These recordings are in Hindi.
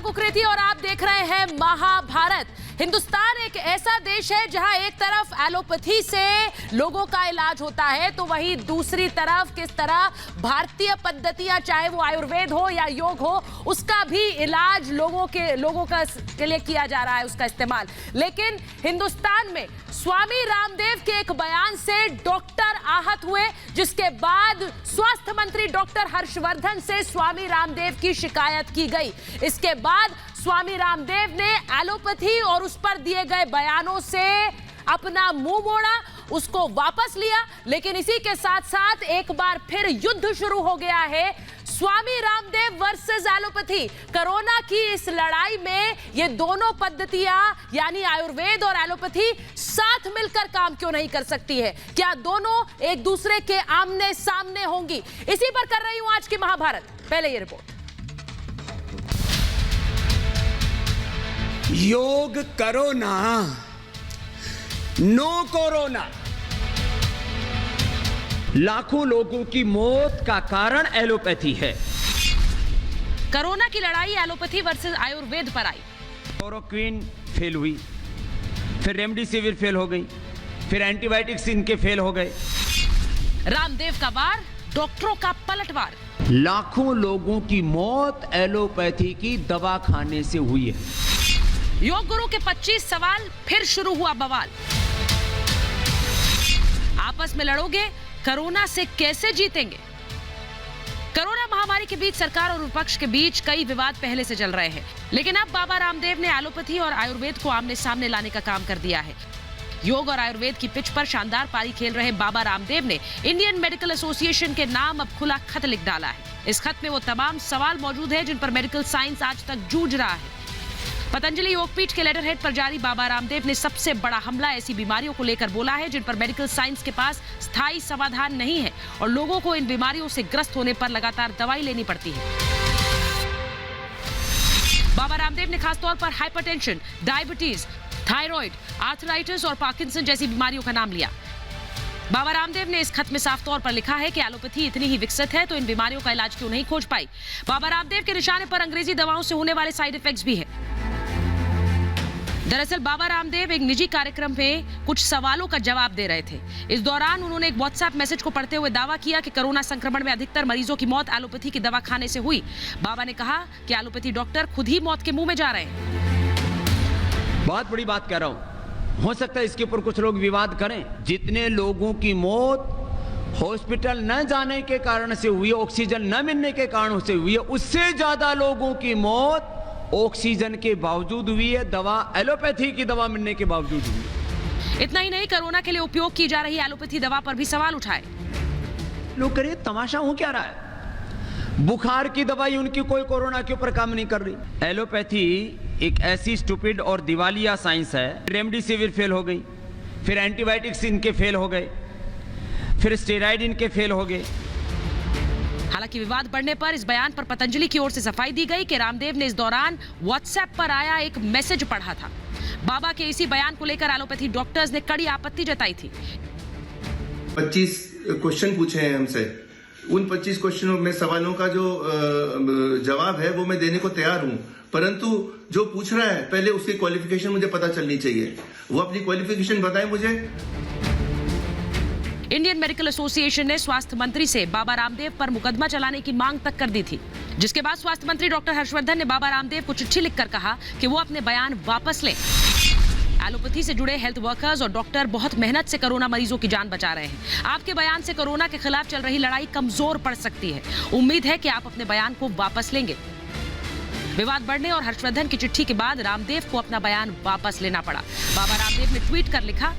कुकृति और आप देख रहे हैं महाभारत। हिंदुस्तान एक ऐसा देश है जहां एक तरफ एलोपैथी से लोगों का इलाज होता है तो वहीं दूसरी तरफ किस तरह भारतीय पद्धतियां, चाहे वो आयुर्वेद हो या योग हो, उसका भी इलाज लोगों के लिए किया जा रहा है, उसका इस्तेमाल। लेकिन हिंदुस्तान में स्वामी रामदेव के एक बयान से डॉक्टर आहत हुए, जिसके बाद स्वास्थ्य मंत्री डॉक्टर हर्षवर्धन से स्वामी रामदेव की शिकायत की गई। इसके बाद स्वामी रामदेव ने एलोपैथी और उस पर दिए गए बयानों से अपना मुंह मोड़ा, उसको वापस लिया। लेकिन इसी के साथ साथ एक बार फिर युद्ध शुरू हो गया है, Swami Ramdev versus allopathy. Corona की इस लड़ाई में ये दोनों पद्धतियां यानी आयुर्वेद और एलोपैथी साथ मिलकर काम क्यों नहीं कर सकती है? क्या दोनों एक दूसरे के आमने सामने होंगी? इसी पर कर रही हूं आज की महाभारत। पहले ये रिपोर्ट। योग करो ना, नो कोरोना। लाखों लोगों की मौत का कारण एलोपैथी है। कोरोना की लड़ाई एलोपैथी वर्सेस आयुर्वेद पर आई। क्लोरोक्विन फेल हुई, फिर रेमडेसिविर फेल हो गई, फिर एंटीबायोटिक्स इनके फेल हो गए। रामदेव का वार, डॉक्टरों का पलटवार। लाखों लोगों की मौत एलोपैथी की दवा खाने से हुई है। योग गुरु के 25 सवाल, फिर शुरू हुआ बवाल। आपस में लड़ोगे, कोरोना से कैसे जीतेंगे? कोरोना महामारी के बीच सरकार और विपक्ष के बीच कई विवाद पहले से चल रहे हैं, लेकिन अब बाबा रामदेव ने एलोपैथी और आयुर्वेद को आमने सामने लाने का काम कर दिया है। योग और आयुर्वेद की पिच पर शानदार पारी खेल रहे बाबा रामदेव ने इंडियन मेडिकल एसोसिएशन के नाम अब खुला खत लिख डाला है। इस खत में वो तमाम सवाल मौजूद है जिन पर मेडिकल साइंस आज तक जूझ रहा है। पतंजलि योगपीठ के लेटर हेड पर जारी बाबा रामदेव ने सबसे बड़ा हमला ऐसी बीमारियों को लेकर बोला है जिन पर मेडिकल साइंस के पास स्थायी समाधान नहीं है और लोगों को इन बीमारियों से ग्रस्त होने पर लगातार दवाई लेनी पड़ती है। बाबा रामदेव ने खासतौर पर हाइपरटेंशन, डायबिटीज, थायराइड, आर्थराइटिस और पार्किंसन जैसी बीमारियों का नाम लिया। बाबा रामदेव ने इस खत में साफ तौर पर लिखा है कि एलोपैथी इतनी ही विकसित है तो इन बीमारियों का इलाज क्यों नहीं खोज पाई। बाबा रामदेव के निशाने पर अंग्रेजी दवाओं से होने वाले साइड इफेक्ट्स भी है। दरअसल बाबा रामदेव एक निजी कार्यक्रम में कुछ सवालों का जवाब दे रहे थे। इस दौरान उन्होंने एक व्हाट्सएप मैसेज को पढ़ते हुए दावा किया कि कोरोना संक्रमण में अधिकतर मरीजों की मौत एलोपैथी की दवा खाने से हुई। बाबा ने कहा कि एलोपैथी डॉक्टर खुद ही मौत के मुंह में जा रहे हैं। बहुत बड़ी बात कह रहा हूं, हो सकता है इसके ऊपर कुछ लोग विवाद करें। जितने लोगों की मौत हॉस्पिटल न जाने के कारण से हुई, ऑक्सीजन न मिलने के कारण से हुई है, उससे ज्यादा लोगों की मौत ऑक्सीजन के बावजूद हुई है, दवा एलोपैथी की दवा मिलने के बावजूद हुई है। इतना ही नहीं, कोरोना के लिए उपयोग की जा रही एलोपैथी दवा पर भी सवाल उठाए। लोग करिए तमाशा हो क्या रहा है? बुखार की दवाई उनकी कोई कोरोना के ऊपर काम नहीं कर रही। एलोपैथी एक ऐसी स्टूपिड और दिवालिया साइंस है। रेमडेसिविर फेल हो गई, फिर एंटीबायोटिक्स इनके फेल हो गए, फिर स्टेरॉइड इनके फेल हो गए। हालांकि विवाद बढ़ने पर इस बयान पर पतंजलि की ओर से सफाई दी गई कि रामदेव ने इस दौरान व्हाट्सएप पर आया एक मैसेज पढ़ा था। बाबा के इसी बयान को लेकर एलोपैथी डॉक्टर्स ने कड़ी आपत्ति जताई थी। 25 क्वेश्चन पूछे हैं हमसे, उन 25 क्वेश्चनों में सवालों का जो जवाब है वो मैं देने को तैयार हूं, परंतु जो पूछ रहा है पहले उसकी क्वालिफिकेशन मुझे पता चलनी चाहिए। वो अपनी क्वालिफिकेशन बताए मुझे। इंडियन मेडिकल एसोसिएशन ने स्वास्थ्य मंत्री से बाबा रामदेव पर मुकदमा चलाने की मांग तक कर दी थी, जिसके बाद स्वास्थ्य मंत्री डॉक्टर हर्षवर्धन ने बाबा रामदेव को चिट्ठी लिखकर कहा कि वो अपने बयान वापस लें। एलोपैथी से जुड़े हेल्थ वर्कर्स और डॉक्टर बहुत मेहनत से कोरोना मरीजों की जान बचा रहे हैं। आपके बयान से कोरोना के खिलाफ चल रही लड़ाई कमजोर पड़ सकती है। उम्मीद है कि आप अपने बयान को वापस लेंगे। विवाद बढ़ने और हर्षवर्धन की चिट्ठी के बाद रामदेव को अपना बयान वापस लेना पड़ा। बाबा रामदेव ने ट्वीट कर लिखा,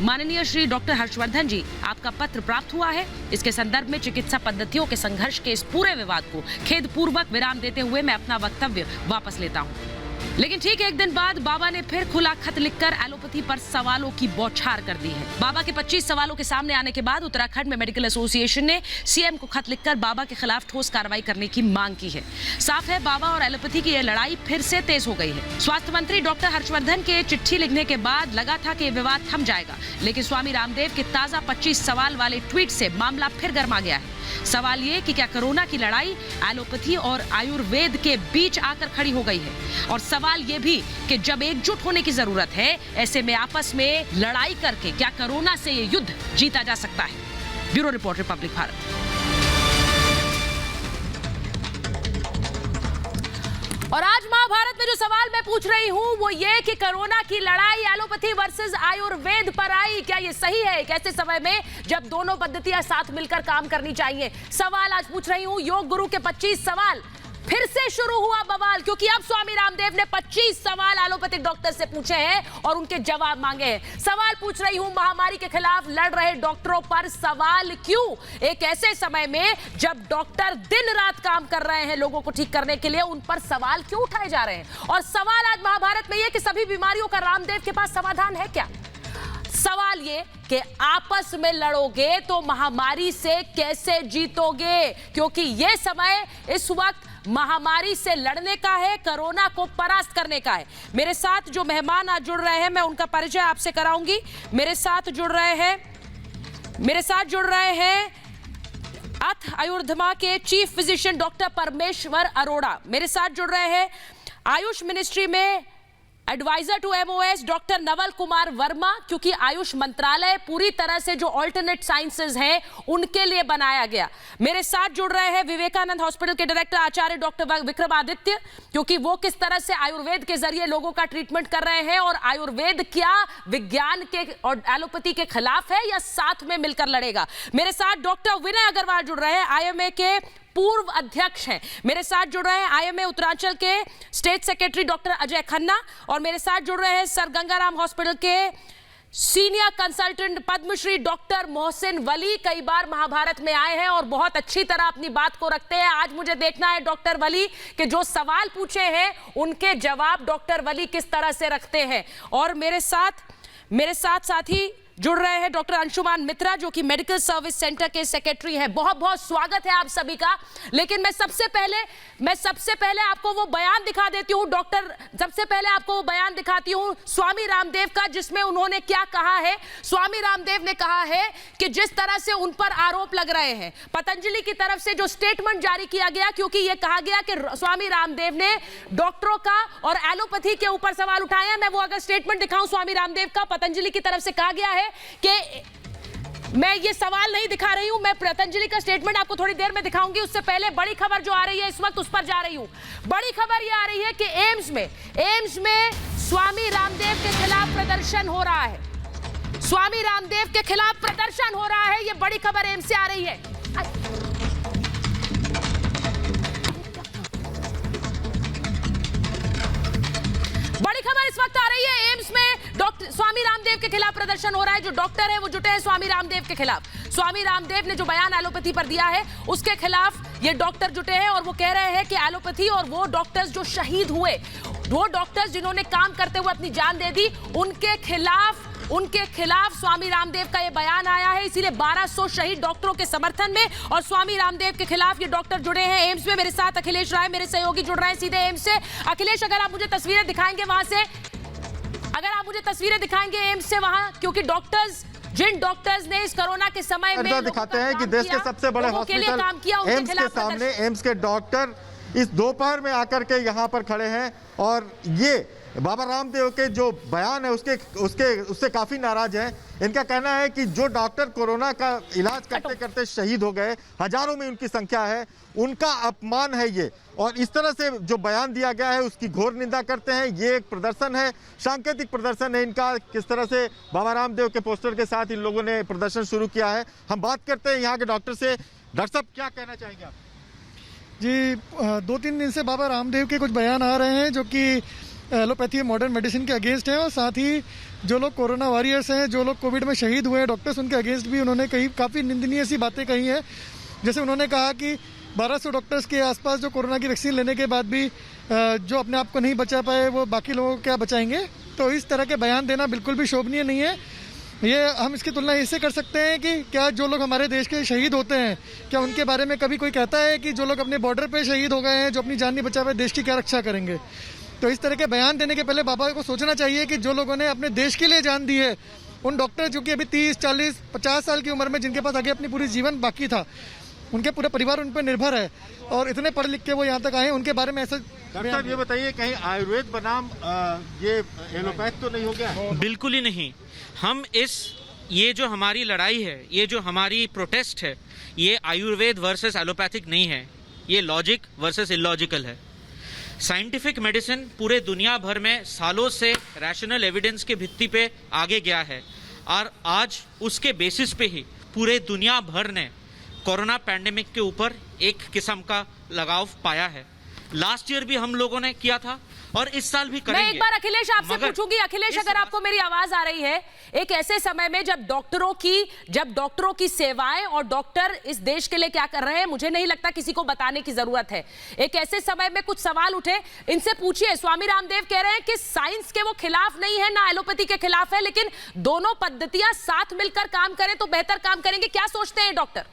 माननीय श्री डॉक्टर हर्षवर्धन जी, आपका पत्र प्राप्त हुआ है। इसके संदर्भ में चिकित्सा पद्धतियों के संघर्ष के इस पूरे विवाद को खेदपूर्वक विराम देते हुए मैं अपना वक्तव्य वापस लेता हूं। लेकिन ठीक एक दिन बाद बाबा ने फिर खुला खत लिखकर एलोपैथी पर सवालों की बौछार कर दी है। बाबा के 25 सवालों के सामने आने के बाद उत्तराखंड में मेडिकल एसोसिएशन ने सीएम को खत लिखकर बाबा के खिलाफ ठोस कार्रवाई करने की मांग की है। साफ है, बाबा और एलोपैथी की यह लड़ाई फिर से तेज हो गई है। स्वास्थ्य मंत्री डॉक्टर हर्षवर्धन के चिट्ठी लिखने के बाद लगा था कि विवाद थम जाएगा, लेकिन स्वामी रामदेव के ताजा 25 सवाल वाले ट्वीट से मामला फिर गर्मा गया है। सवाल ये कि क्या कोरोना की लड़ाई एलोपैथी और आयुर्वेद के बीच आकर खड़ी हो गई है, और सवाल ये भी कि जब एकजुट होने की जरूरत है, ऐसे में आपस में लड़ाई करके क्या कोरोना से ये युद्ध जीता जा सकता है। Bureau report, Republic Bharat. और आज महाभारत में जो सवाल मैं पूछ रही हूं वो ये कि कोरोना की लड़ाई एलोपैथी वर्सेस आयुर्वेद पर आई, क्या ये सही है एक ऐसे समय में जब दोनों पद्धतियां साथ मिलकर काम करनी चाहिए। सवाल आज पूछ रही हूं, योग गुरु के 25 सवाल फिर से शुरू हुआ बवाल, क्योंकि अब स्वामी रामदेव ने 25 सवाल एलोपैथिक डॉक्टर से पूछे हैं और उनके जवाब मांगे हैं। सवाल पूछ रही हूं, महामारी के खिलाफ लड़ रहे डॉक्टरों पर सवाल क्यों, एक ऐसे समय में जब डॉक्टर दिन रात काम कर रहे हैं लोगों को ठीक करने के लिए, उन पर सवाल क्यों उठाए जा रहे हैं। और सवाल आज महाभारत में यह कि सभी बीमारियों का रामदेव के पास समाधान है क्या। सवाल ये कि आपस में लड़ोगे तो महामारी से कैसे जीतोगे, क्योंकि यह समय इस वक्त महामारी से लड़ने का है, कोरोना को परास्त करने का है। मेरे साथ जो मेहमान आज जुड़ रहे हैं मैं उनका परिचय आपसे कराऊंगी। मेरे साथ जुड़ रहे हैं अथ आयुर्धमा के चीफ फिजिशियन डॉक्टर परमेश्वर अरोड़ा। मेरे साथ जुड़ रहे हैं आयुष मिनिस्ट्री में adviser to MoS doctor Naval Kumar Verma, क्योंकि आयुष मंत्रालय पूरी तरह से जो ऑल्टरनेट साइंसेज हैं उनके लिए बनाया गया। मेरे साथ जुड़ रहे हैं विवेकानंद हॉस्पिटल के डायरेक्टर आचार्य डॉक्टर विक्रमादित्य, क्योंकि वो किस तरह से आयुर्वेद के जरिए लोगों का ट्रीटमेंट कर रहे हैं और आयुर्वेद क्या विज्ञान के और एलोपैथी के खिलाफ है या साथ में मिलकर लड़ेगा। मेरे साथ डॉक्टर विनय अग्रवाल जुड़ रहे हैं, आईएमए के पूर्व अध्यक्ष हैं। मेरे साथ जुड़ रहे हैं आईएमए उत्तरांचल के state secretary doctor Ajay Khanna, और मेरे साथ जुड़ रहे हैं सर गंगाराम हॉस्पिटल के senior consultant Padmashri doctor Mohsin Wali. कई बार महाभारत में आए हैं और बहुत अच्छी तरह अपनी बात को रखते हैं। आज मुझे देखना है डॉक्टर वली के जो सवाल पूछे हैं उनके जवाब डॉक्टर वली किस तरह से रखते हैं। और मेरे साथ साथी जुड़ रहे हैं डॉक्टर अंशुमान मित्रा, जो कि मेडिकल सर्विस सेंटर के सेक्रेटरी हैं। बहुत बहुत स्वागत है आप सभी का। लेकिन मैं सबसे पहले आपको वो बयान दिखा देती हूँ सबसे पहले आपको वो बयान दिखाती हूँ स्वामी रामदेव का, जिसमें उन्होंने क्या कहा है। स्वामी रामदेव ने कहा है कि जिस तरह से उन पर आरोप लग रहे हैं, पतंजलि की तरफ से जो स्टेटमेंट जारी किया गया, क्योंकि यह कहा गया कि स्वामी रामदेव ने डॉक्टरों का और एलोपैथी के ऊपर सवाल उठाए हैं। मैं वो अगर स्टेटमेंट दिखाऊं स्वामी रामदेव का, पतंजलि की तरफ से कहा गया है कि मैं ये सवाल नहीं दिखा रही हूं, मैं पतंजलि का स्टेटमेंट आपको थोड़ी देर में दिखाऊंगी। उससे पहले बड़ी खबर जो आ रही है इस वक्त, उस पर जा रही हूं। बड़ी खबर ये आ रही है कि एम्स में स्वामी रामदेव के खिलाफ प्रदर्शन हो रहा है। स्वामी रामदेव के खिलाफ प्रदर्शन हो रहा है, ये बड़ी खबर एम्स से आ रही है। बड़ी खबर इस वक्त आ रही है, एम्स में डॉक्टर स्वामी रामदेव के खिलाफ प्रदर्शन हो रहा है। जो डॉक्टर है वो जुटे हैं स्वामी रामदेव के खिलाफ। स्वामी रामदेव ने जो बयान एलोपैथी पर दिया है उसके खिलाफ ये डॉक्टर जुटे हैं और वो कह रहे हैं कि एलोपैथी और वो डॉक्टर्स जो शहीद हुए, वो डॉक्टर्स जिन्होंने काम करते हुए अपनी जान दे दी, उनके खिलाफ स्वामी रामदेव का ये बयान आया है। इसीलिए 1200 शहीद डॉक्टरों के समर्थन में और स्वामी रामदेव के खिलाफ ये डॉक्टर जुड़े हैं एम्स में। मेरे साथ अखिलेश राय मेरे सहयोगी जुड़ रहे हैं सीधे एम्स से। अखिलेश, अगर आप मुझे तस्वीरें दिखाएंगे वहां से, एम्स से वहां, क्योंकि जिन डॉक्टर्स ने इस कोरोना के समय में दिखाते हैं कि देश के सबसे बड़े हॉस्पिटल एम्स के सामने एम्स के डॉक्टर इस दोपहर में आकर के यहाँ पर खड़े हैं और ये बाबा रामदेव के जो बयान है उससे काफी नाराज हैं। इनका कहना है कि जो डॉक्टर कोरोना का इलाज करते करते शहीद हो गए, हजारों में उनकी संख्या है, उनका अपमान है ये, और इस तरह से जो बयान दिया गया है उसकी घोर निंदा करते हैं। ये एक प्रदर्शन है, सांकेतिक प्रदर्शन है इनका, किस तरह से बाबा रामदेव के पोस्टर के साथ इन लोगों ने प्रदर्शन शुरू किया है। हम बात करते हैं यहाँ के डॉक्टर से। डॉक्टर साहब, क्या कहना चाहेंगे आप? जी, 2-3 दिन से बाबा रामदेव के कुछ बयान आ रहे हैं जो कि एलोपैथी मॉडर्न मेडिसिन के अगेंस्ट है, और साथ ही जो लोग कोरोना वॉरियर्स हैं, जो लोग कोविड में शहीद हुए हैं डॉक्टर्स, उनके अगेंस्ट भी उन्होंने काफ़ी निंदनीय सी बातें कही हैं। जैसे उन्होंने कहा कि 1200 डॉक्टर्स के आसपास जो कोरोना की वैक्सीन लेने के बाद भी जो अपने आप को नहीं बचा पाए वो बाकी लोगों को क्या बचाएंगे। तो इस तरह के बयान देना बिल्कुल भी शोभनीय नहीं है। ये हम इसकी तुलना इससे कर सकते हैं कि क्या जो लोग हमारे देश के शहीद होते हैं, क्या उनके बारे में कभी कोई कहता है कि जो लोग अपने बॉर्डर पे शहीद हो गए हैं, जो अपनी जान नहीं बचा पाए, देश की क्या रक्षा करेंगे। तो इस तरह के बयान देने के पहले बाबा को सोचना चाहिए कि जो लोगों ने अपने देश के लिए जान दी है, उन डॉक्टर जो कि अभी 30, 40, 50 साल की उम्र में जिनके पास आगे अपनी पूरी जीवन बाकी था, उनके पूरे परिवार उन पर निर्भर है और इतने पढ़ लिख के वो यहाँ तक आए, उनके बारे में ऐसा। डॉक्टर साहब ये बताइए, कहीं आयुर्वेद बनाम ये एलोपैथ तो नहीं हो गया? बिल्कुल ही नहीं। हम ये जो हमारी लड़ाई है, ये जो हमारी प्रोटेस्ट है, ये आयुर्वेद वर्सेस एलोपैथिक नहीं है, ये लॉजिक वर्सेस इलॉजिकल है। साइंटिफिक मेडिसिन पूरे दुनिया भर में सालों से रैशनल एविडेंस के भित्ति पे आगे गया है और आज उसके बेसिस पे ही पूरे दुनिया भर ने कोरोना पैंडेमिक के ऊपर एक किस्म का लगाव पाया है। लास्ट ईयर भी हम लोगों ने किया था और इस साल भी करेंगे। मैं एक बार अखिलेश आपसे पूछूंगी, अखिलेश अगर आपको मेरी आवाज आ रही है, एक ऐसे समय में जब डॉक्टरों की सेवाएं और डॉक्टर इस देश के लिए क्या कर रहे हैं, मुझे नहीं लगता किसी को बताने की जरूरत है। एक ऐसे समय में कुछ सवाल उठे, इनसे पूछिए। स्वामी रामदेव कह रहे हैं कि साइंस के वो खिलाफ नहीं है, ना एलोपैथी के खिलाफ है, लेकिन दोनों पद्धतियां साथ मिलकर काम करें तो बेहतर काम करेंगे। क्या सोचते हैं डॉक्टर?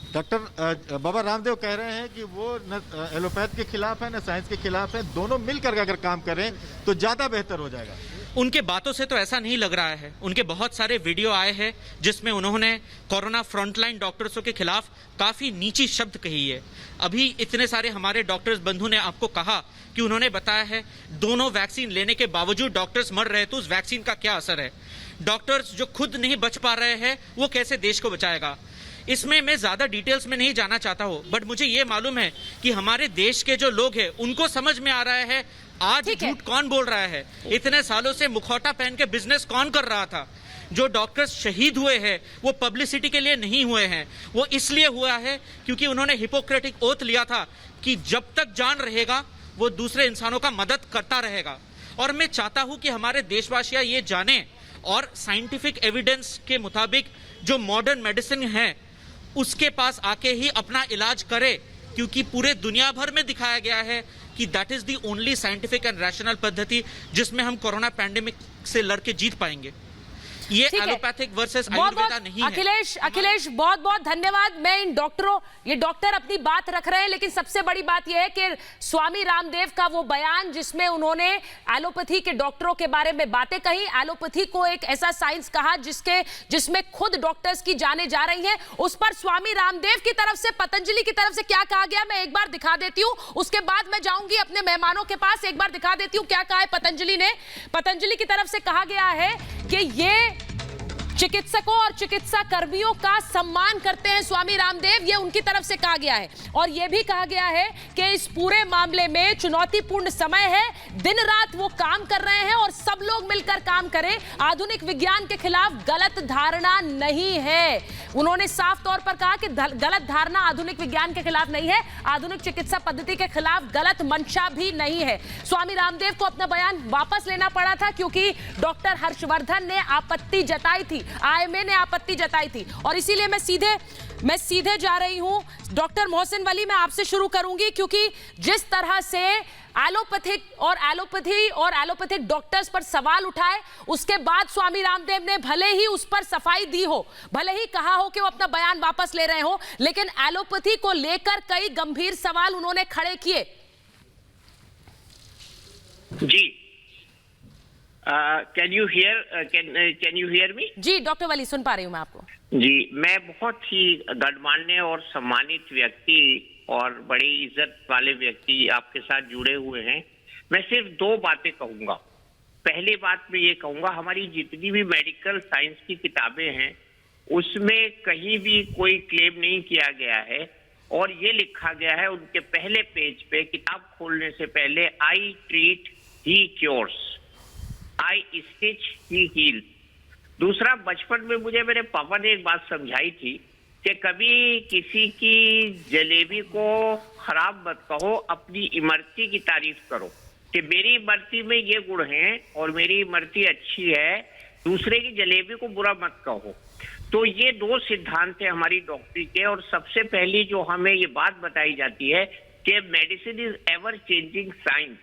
डॉक्टर बाबा रामदेव कह रहे हैं कि वो न एलोपैथ के खिलाफ है न साइंस के खिलाफ है, दोनों मिलकर अगर काम करें तो ज्यादा बेहतर हो जाएगा। उनके बातों से तो ऐसा नहीं लग रहा है। उनके बहुत सारे वीडियो आए हैं जिसमें उन्होंने कोरोना फ्रंटलाइन डॉक्टर्सों के खिलाफ काफी नीची शब्द कही है। अभी इतने सारे हमारे डॉक्टर्स बंधु ने आपको कहा कि उन्होंने बताया है दोनों वैक्सीन लेने के बावजूद डॉक्टर्स मर रहे, तो उस वैक्सीन का क्या असर है। डॉक्टर्स जो खुद नहीं बच पा रहे हैं वो कैसे देश को बचाएगा। इसमें मैं ज्यादा डिटेल्स में नहीं जाना चाहता हूं, बट मुझे ये मालूम है कि हमारे देश के जो लोग हैं उनको समझ में आ रहा है आज झूठ कौन बोल रहा है। इतने सालों से मुखौटा पहन के बिजनेस कौन कर रहा था। जो डॉक्टर्स शहीद हुए हैं वो पब्लिसिटी के लिए नहीं हुए हैं, वो इसलिए हुआ है क्योंकि उन्होंने हिपोक्रेटिक ओथ लिया था कि जब तक जान रहेगा वो दूसरे इंसानों का मदद करता रहेगा। और मैं चाहता हूं कि हमारे देशवासियां ये जाने और साइंटिफिक एविडेंस के मुताबिक जो मॉडर्न मेडिसिन है उसके पास आके ही अपना इलाज करे, क्योंकि पूरे दुनिया भर में दिखाया गया है कि that is the only scientific and rational पद्धति जिसमें हम कोरोना पैंडेमिक से लड़के जीत पाएंगे। ये एलोपैथिक वर्सेस आयुर्वेदा नहीं है। अखिलेश बहुत बहुत धन्यवाद। मैं इन ये डॉक्टर अपनी बात रख रहे हैं, लेकिन सबसे बड़ी बात यह है कि स्वामी रामदेव का वो बयान जिसमें उन्होंने एलोपैथी के डॉक्टरों के बारे में बातें कही, एलोपैथी को एक ऐसा साइंस कहा जिसमें खुद डॉक्टर्स की जानें जा रही हैं, उस पर स्वामी रामदेव की तरफ से, पतंजलि की तरफ से क्या कहा गया मैं एक बार दिखा देती हूं। उसके बाद मैं जाऊंगी अपने मेहमानों के पास। एक बार दिखा देती हूं क्या कहा है पतंजलि ने। पतंजलि की तरफ से कहा गया है कि ये चिकित्सकों और चिकित्सा कर्मियों का सम्मान करते हैं स्वामी रामदेव, ये उनकी तरफ से कहा गया है। और यह भी कहा गया है कि इस पूरे मामले में चुनौतीपूर्ण समय है, दिन रात वो काम कर रहे हैं और सब लोग मिलकर काम करें। आधुनिक विज्ञान के खिलाफ गलत धारणा नहीं है। उन्होंने साफ तौर पर कहा कि गलत धारणा आधुनिक विज्ञान के खिलाफ नहीं है, आधुनिक चिकित्सा पद्धति के खिलाफ गलत मंशा भी नहीं है। स्वामी रामदेव को अपना बयान वापस लेना पड़ा था क्योंकि डॉक्टर हर्षवर्धन ने आपत्ति जताई थी, आईएमए ने आपत्ति जताई थी। और इसीलिए मैं सीधे जा रही हूं डॉक्टर मोहसिन वली, मैं आपसे शुरू करूंगी क्योंकि जिस तरह से एलोपैथिक डॉक्टर्स पर सवाल उठाए, उसके बाद स्वामी रामदेव ने भले ही उस पर सफाई दी हो, भले ही कहा हो कि वो अपना बयान वापस ले रहे हो, लेकिन एलोपैथी को लेकर कई गंभीर सवाल उन्होंने खड़े किए। जी, कैन यू हियर मी? जी डॉक्टर वली, सुन पा रही हूं मैं आपको। जी, मैं बहुत ही गणमान्य और सम्मानित व्यक्ति और बड़ी इज्जत वाले व्यक्ति आपके साथ जुड़े हुए हैं। मैं सिर्फ दो बातें कहूंगा। पहली बात मैं ये कहूंगा, हमारी जितनी भी मेडिकल साइंस की किताबें हैं उसमें कहीं भी कोई क्लेम नहीं किया गया है और ये लिखा गया है उनके पहले पेज पे, किताब खोलने से पहले, I treat he cures, I stitch he heals. दूसरा, बचपन में मुझे मेरे पापा ने एक बात समझाई थी कि कभी किसी की जलेबी को खराब मत कहो, अपनी इमरती की तारीफ करो कि मेरी इमरती में ये गुण हैं और मेरी इमरती अच्छी है, दूसरे की जलेबी को बुरा मत कहो। तो ये दो सिद्धांत है हमारी डॉक्टरी के। और सबसे पहली जो हमें ये बात बताई जाती है कि medicine is ever changing science.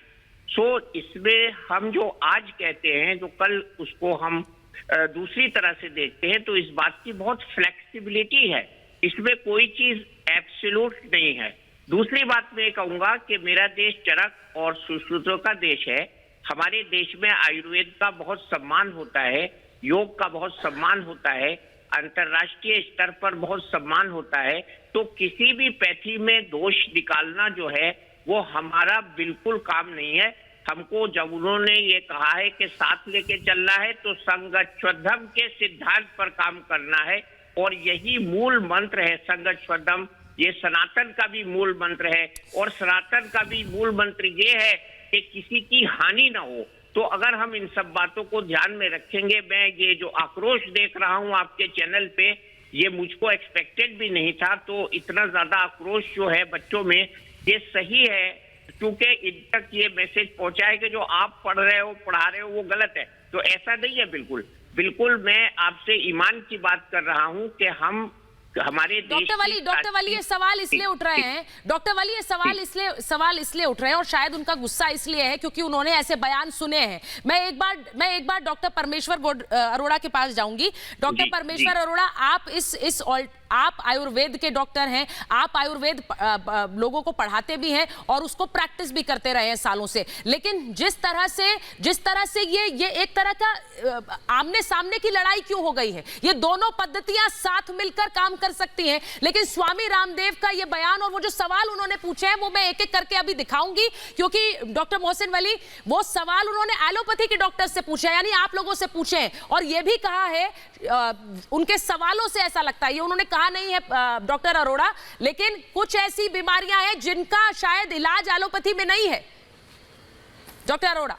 So इसमें हम जो आज कहते हैं जो कल उसको हम दूसरी तरह से देखते हैं, तो इस बात की बहुत फ्लेक्सिबिलिटी है, इसमें कोई चीज एब्सोल्यूट नहीं है। दूसरी बात मैं कहूंगा कि मेरा देश चरक और सुश्रुतों का देश है। हमारे देश में आयुर्वेद का बहुत सम्मान होता है, योग का बहुत सम्मान होता है, अंतर्राष्ट्रीय स्तर पर बहुत सम्मान होता है। तो किसी भी पैथी में दोष निकालना जो है वो हमारा बिल्कुल काम नहीं है। हमको जब उन्होंने ये कहा है कि साथ लेके चलना है तो संगच्छध्वम के सिद्धांत पर काम करना है, और यही मूल मंत्र है संगच्छध्वम। ये सनातन का भी मूल मंत्र है, और सनातन का भी मूल मंत्र ये है कि किसी की हानि ना हो। तो अगर हम इन सब बातों को ध्यान में रखेंगे, मैं ये जो आक्रोश देख रहा हूं आपके चैनल पे, ये मुझको एक्सपेक्टेड भी नहीं था। तो इतना ज्यादा आक्रोश जो है बच्चों में, ये सही है, क्योंकि इन तक ये मैसेज पहुंचा है कि जो आप पढ़ रहे हो, पढ़ा रहे हो, वो गलत है। तो ऐसा नहीं है, बिल्कुल बिल्कुल मैं आपसे ईमान की बात कर रहा हूं कि हम हमारे डॉक्टर वाली ये सवाल इसलिए उठ रहे हैं, डॉक्टर वाली ये सवाल इसलिए उठ रहे हैं, और शायद उनका गुस्सा इसलिए है क्योंकि उन्होंने ऐसे बयान सुने हैं। मैं एक बार डॉक्टर परमेश्वर अरोड़ा के पास जाऊंगी। डॉक्टर परमेश्वर अरोड़ा, आप आयुर्वेद के डॉक्टर हैं, आप आयुर्वेद लोगों को पढ़ाते भी हैं और उसको प्रैक्टिस भी करते रहे हैं सालों से। लेकिन जिस तरह से ये एक तरह का आमने सामने की लड़ाई क्यों हो गई है? ये दोनों पद्धतियां साथ मिलकर काम कर सकती हैं, लेकिन स्वामी रामदेव का ये बयान और वो जो सवाल उन्होंने पूछे हैं वो मैं एक एक करके अभी दिखाऊंगी, क्योंकि डॉक्टर मोहसिन वली वो सवाल उन्होंने एलोपैथी के डॉक्टर से पूछे, यानी आप लोगों से पूछे हैं, और ये भी कहा है उनके सवालों से ऐसा लगता है, ये उन्होंने कहा नहीं है डॉक्टर अरोड़ा, लेकिन कुछ ऐसी बीमारियां हैं जिनका शायद इलाज एलोपैथी में नहीं है। डॉक्टर अरोड़ा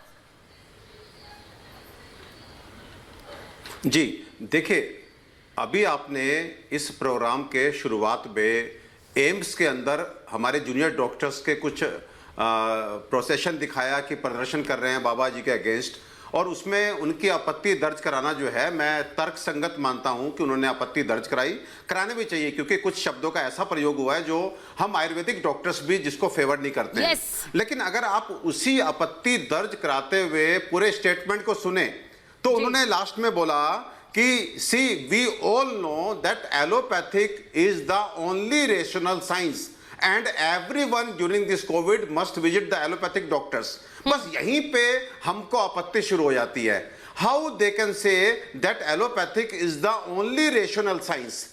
जी, देखिए, अभी आपने इस प्रोग्राम के शुरुआत में एम्स के अंदर हमारे जूनियर डॉक्टर्स के कुछ प्रोसेशन दिखाया कि प्रदर्शन कर रहे हैं बाबा जी के अगेंस्ट, और उसमें उनकी आपत्ति दर्ज कराना जो है, मैं तर्क संगत मानता हूं कि उन्होंने आपत्ति दर्ज कराने भी चाहिए, क्योंकि कुछ शब्दों का ऐसा प्रयोग हुआ है जो हम आयुर्वेदिक डॉक्टर्स भी जिसको फेवर नहीं करते हैं। लेकिन अगर आप उसी आपत्ति दर्ज कराते हुए पूरे स्टेटमेंट को सुने तो उन्होंने लास्ट में बोला कि see we all know that allopathic is the only rational science and everyone during this covid must visit the allopathic doctors. बस यहीं पे हमको आपत्ति शुरू हो जाती है। How they can say that allopathic is the only rational science.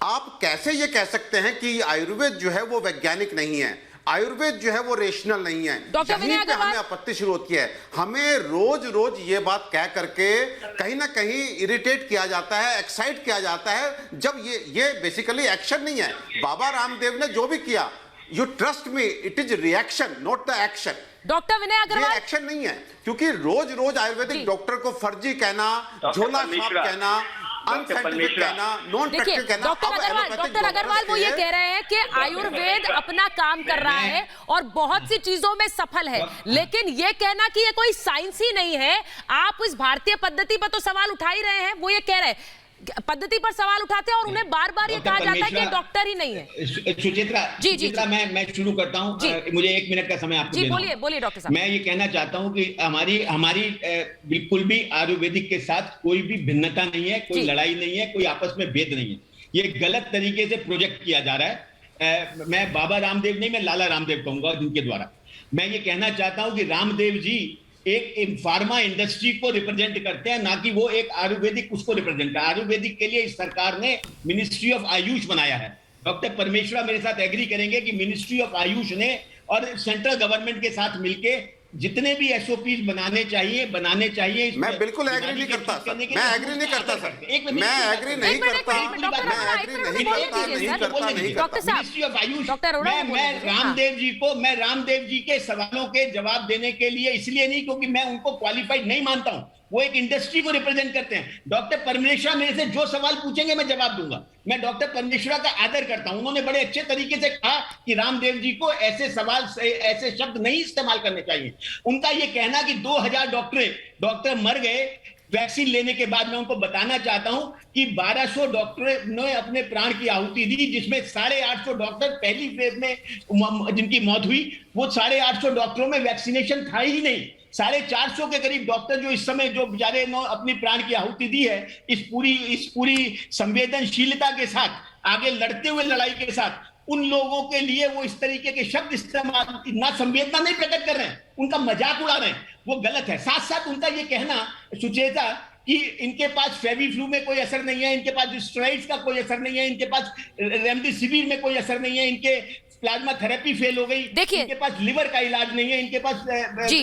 आप कैसे ये कह सकते हैं कि आयुर्वेद जो है वो वैज्ञानिक नहीं है, आयुर्वेद जो है वो रेशनल नहीं है। यहीं पे हमें आपत्ति शुरू होती है। हमें रोज रोज ये बात कह करके कहीं ना कहीं इरिटेट किया जाता है, एक्साइट किया जाता है, जब ये बेसिकली एक्शन नहीं है। बाबा रामदेव ने जो भी किया, you trust me, it is reaction not the action. Doctor Vinay Agarwal, ये एक्शन नहीं है, क्योंकि रोज रोज आयुर्वेदिक डॉक्टर को फर्जी कहना, झोला छाप कहना, अनसाइंटिफिक कहना, नॉन प्रैक्टिकल कहना। डॉक्टर अग्रवाल वो ये कह रहे हैं कि आयुर्वेद अपना काम कर रहा है और बहुत सी चीजों में सफल है, लेकिन ये कहना कि ये कोई साइंस ही नहीं है। आप इस भारतीय पद्धति पर तो सवाल उठा ही रहे हैं, वो ये कह रहे हैं पद्धति पर सवाल उठाते हैं और उन्हें बार बार ये कहा जाता है कि डॉक्टर ही नहीं है। सुचित्रा, मैं शुरू करता हूं, मुझे 1 मिनट का समय आपको देना। बोलिए डॉक्टर साहब। मैं ये कहना चाहता हूं कि हमारी बिल्कुल भी आयुर्वेदिक के साथ कोई भी भिन्नता नहीं है, कोई लड़ाई नहीं है, कोई आपस में भेद नहीं है। ये गलत तरीके से प्रोजेक्ट किया जा रहा है। मैं बाबा रामदेव नहीं, मैं लाला रामदेव कहूंगा जिनके द्वारा। मैं ये कहना चाहता हूं कि रामदेव जी एक फार्मा इंडस्ट्री को रिप्रेजेंट करते हैं, ना कि वो एक आयुर्वेदिक उसको रिप्रेजेंट करते हैं। आयुर्वेदिक के लिए इस सरकार ने मिनिस्ट्री ऑफ आयुष बनाया है। डॉक्टर परमेश्वरा मेरे साथ एग्री करेंगे कि मिनिस्ट्री ऑफ आयुष ने और सेंट्रल गवर्नमेंट के साथ मिलके जितने भी एसओपीज बनाने चाहिए। मैं बिल्कुल एग्री नहीं करता सर, मैं एग्री नहीं करता सर, मैं एग्री नहीं करता, मिनिस्ट्री ऑफ आयुष। मैं रामदेव जी के सवालों के जवाब देने के लिए इसलिए नहीं क्योंकि मैं उनको क्वालिफाइड नहीं मानता हूं, वो एक इंडस्ट्री को रिप्रेजेंट करते हैं। डॉक्टर परमेश्वरा मेरे से जो सवाल पूछेंगे मैं जवाब दूंगा। मैं डॉक्टर परमेश्वरा का आदर करता हूं, उन्होंने बड़े अच्छे तरीके से कहा कि रामदेव जी को ऐसे सवाल ऐसे शब्द नहीं इस्तेमाल करने चाहिए। उनका यह कहना कि 2000 डॉक्टर मर गए, वैक्सीन लेने के बाद मैं उनको बताना चाहता हूं कि 1200 डॉक्टर ने अपने प्राण की आहुति दी, जिसमें 850 डॉक्टर पहली फेज में जिनकी मौत हुई, वो 850 डॉक्टरों में वैक्सीनेशन था ही नहीं। 450 के करीब डॉक्टर जो इस समय जो बेचारे अपनी प्राण की आहुति दी है, इस पूरी संवेदनशीलता के साथ, आगे लड़ते हुए लड़ाई के साथ, उन लोगों के लिए वो इस तरीके के शब्द इस्तेमाल, ना संवेदना नहीं प्रकट कर रहे हैं, उनका मजाक उड़ा रहे हैं, वो गलत है। साथ साथ उनका ये कहना सुचेता कि इनके पास फेविफ्लू में कोई असर नहीं है, इनके पास स्टेरॉइड्स का कोई असर नहीं है, इनके पास रेमडेसिविर में कोई असर नहीं है, इनके प्लाज्मा थेरेपी फेल हो गई, इनके पास लिवर का इलाज नहीं है, इनके पास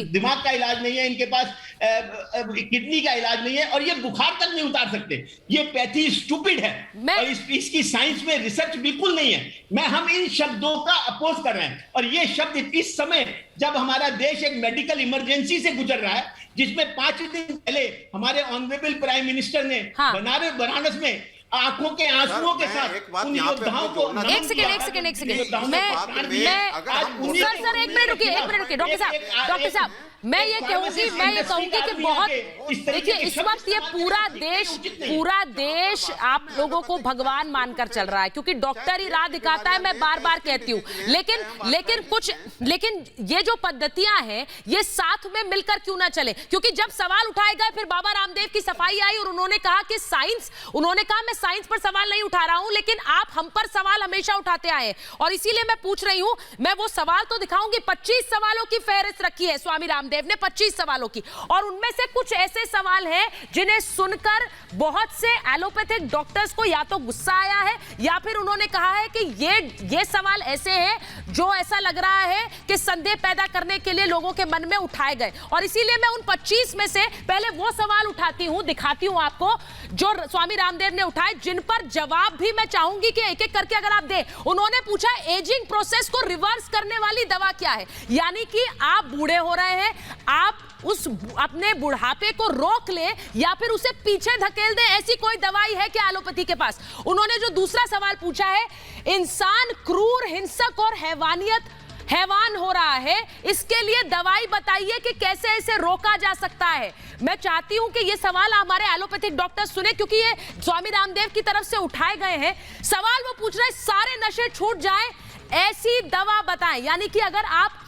दिमाग का इलाज नहीं है, इनके पास किडनी का इलाज नहीं है, और ये बुखार तक नहीं उतार सकते। ये पैथी स्टूपिड है और इसकी साइंस में रिसर्च बिल्कुल नहीं है। हम इन शब्दों का अपोज कर रहे हैं, और ये शब्द इस समय जब हमारा देश एक मेडिकल इमरजेंसी से गुजर रहा है, जिसमें 5 दिन पहले हमारे ऑनरेबल प्राइम मिनिस्टर ने बनारस में आंखों के आंसुओं के साथ उन योद्धाओं को एक सेकंड सर एक मिनट रुकिए डॉक्टर साहब मैं ये कहूंगी कि बहुत देखिए इस वक्त ये पूरा देश आप लोगों को भगवान मानकर चल रहा है, क्योंकि डॉक्टर ही राह दिखाता है, मैं बार बार कहती हूँ। लेकिन ये जो पद्धतियां हैं ये साथ में मिलकर क्यों ना चले, क्योंकि जब सवाल उठाए गए फिर बाबा रामदेव की सफाई आई और उन्होंने कहा मैं साइंस पर सवाल नहीं उठा रहा हूं, लेकिन आप हम पर सवाल हमेशा उठाते आए, और इसीलिए मैं पूछ रही हूं। मैं वो सवाल तो दिखाऊंगी, 25 सवालों की फेहरिस्त रखी है स्वामी रामदेव ने, 25 सवालों की, और उनमें से कुछ ऐसे सवाल हैं जिन्हें सुनकर बहुत से एलोपैथिक डॉक्टर्स को या तो गुस्सा आया है या फिर उन्होंने कहा है कि ये सवाल ऐसे हैं जो ऐसा लग रहा है कि संदेह पैदा करने के लिए लोगों के मन में उठाए गए, और इसीलिए मैं उन 25 में से पहले वो सवाल उठाती हूं, दिखाती हूं आपको जो स्वामी रामदेव ने उठाए, जिन पर जवाब भी मैं चाहूंगी कि एक एक करके अगर आप दें। उन्होंने पूछा एजिंग प्रोसेस को रिवर्स करने वाली दवा क्या है, यानी कि आप बूढ़े हो रहे हैं, आप उस अपने बुढ़ापे को रोक ले या फिर उसे पीछे धकेल दे, ऐसी कोई दवाई है क्या एलोपैथी के पास। उन्होंने जो दूसरा सवाल पूछा है, इंसान क्रूर, हिंसक और हैवान हो रहा है, इसके लिए दवाई बताइए कि कैसे इसे रोका जा सकता है। मैं चाहती हूं कि ये सवाल हमारे एलोपैथिक डॉक्टर सुने, क्योंकि ये स्वामी रामदेव की तरफ से उठाए गए हैं। सवाल वो पूछ रहे हैं, सारे नशे छूट जाएं ऐसी दवा बताएं, यानी कि अगर आप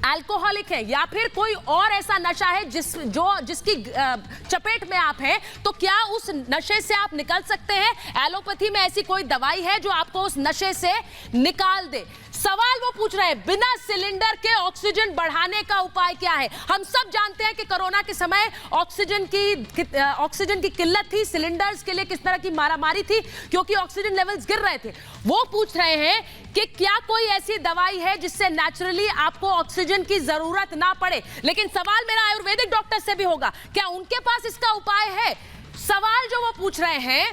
अल्कोहलिक है या फिर कोई और ऐसा नशा है जिसकी चपेट में आप हैं, तो क्या उस नशे से आप निकल सकते हैं। एलोपैथी में ऐसी कोई दवाई है जो आपको उस नशे से निकाल दे। सवाल वो पूछ रहे हैं, बिना सिलेंडर के ऑक्सीजन बढ़ाने का उपाय क्या है। हम सब जानते हैं कि कोरोना के समय ऑक्सीजन की किल्लत थी, सिलेंडर्स के लिए किस तरह की मारामारी थी, क्योंकि ऑक्सीजन लेवल्स गिर रहे थे। वो पूछ रहे हैं कि क्या कोई ऐसी दवाई है जिससे नेचुरली आपको ऑक्सीजन की जरूरत ना पड़े। लेकिन सवाल मेरा आयुर्वेदिक डॉक्टर से भी होगा, क्या उनके पास इसका उपाय है। सवाल जो वो पूछ रहे हैं,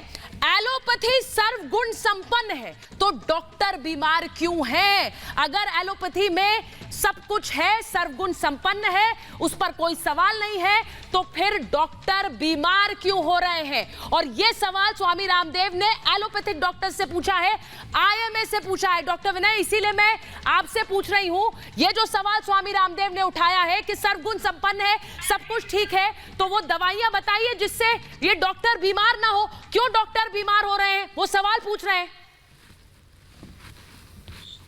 एलोपैथी सर्वगुण संपन्न है तो डॉक्टर बीमार क्यों है। अगर एलोपैथी में सब कुछ है, सर्वगुण संपन्न है, उस पर कोई सवाल नहीं है, तो फिर डॉक्टर बीमार क्यों हो रहे हैं। और यह सवाल स्वामी रामदेव ने एलोपैथिक डॉक्टर से पूछा है, आईएमए से पूछा है। डॉक्टर विनय, इसीलिए मैं आपसे पूछ रही हूं, यह जो सवाल स्वामी रामदेव ने उठाया है कि सर्वगुण संपन्न है, सब कुछ ठीक है, तो वो दवाइयां बताइए जिससे ये डॉक्टर बीमार ना हो। क्यों डॉक्टर बीमार हो रहे हैं, वो सवाल पूछ रहे हैं।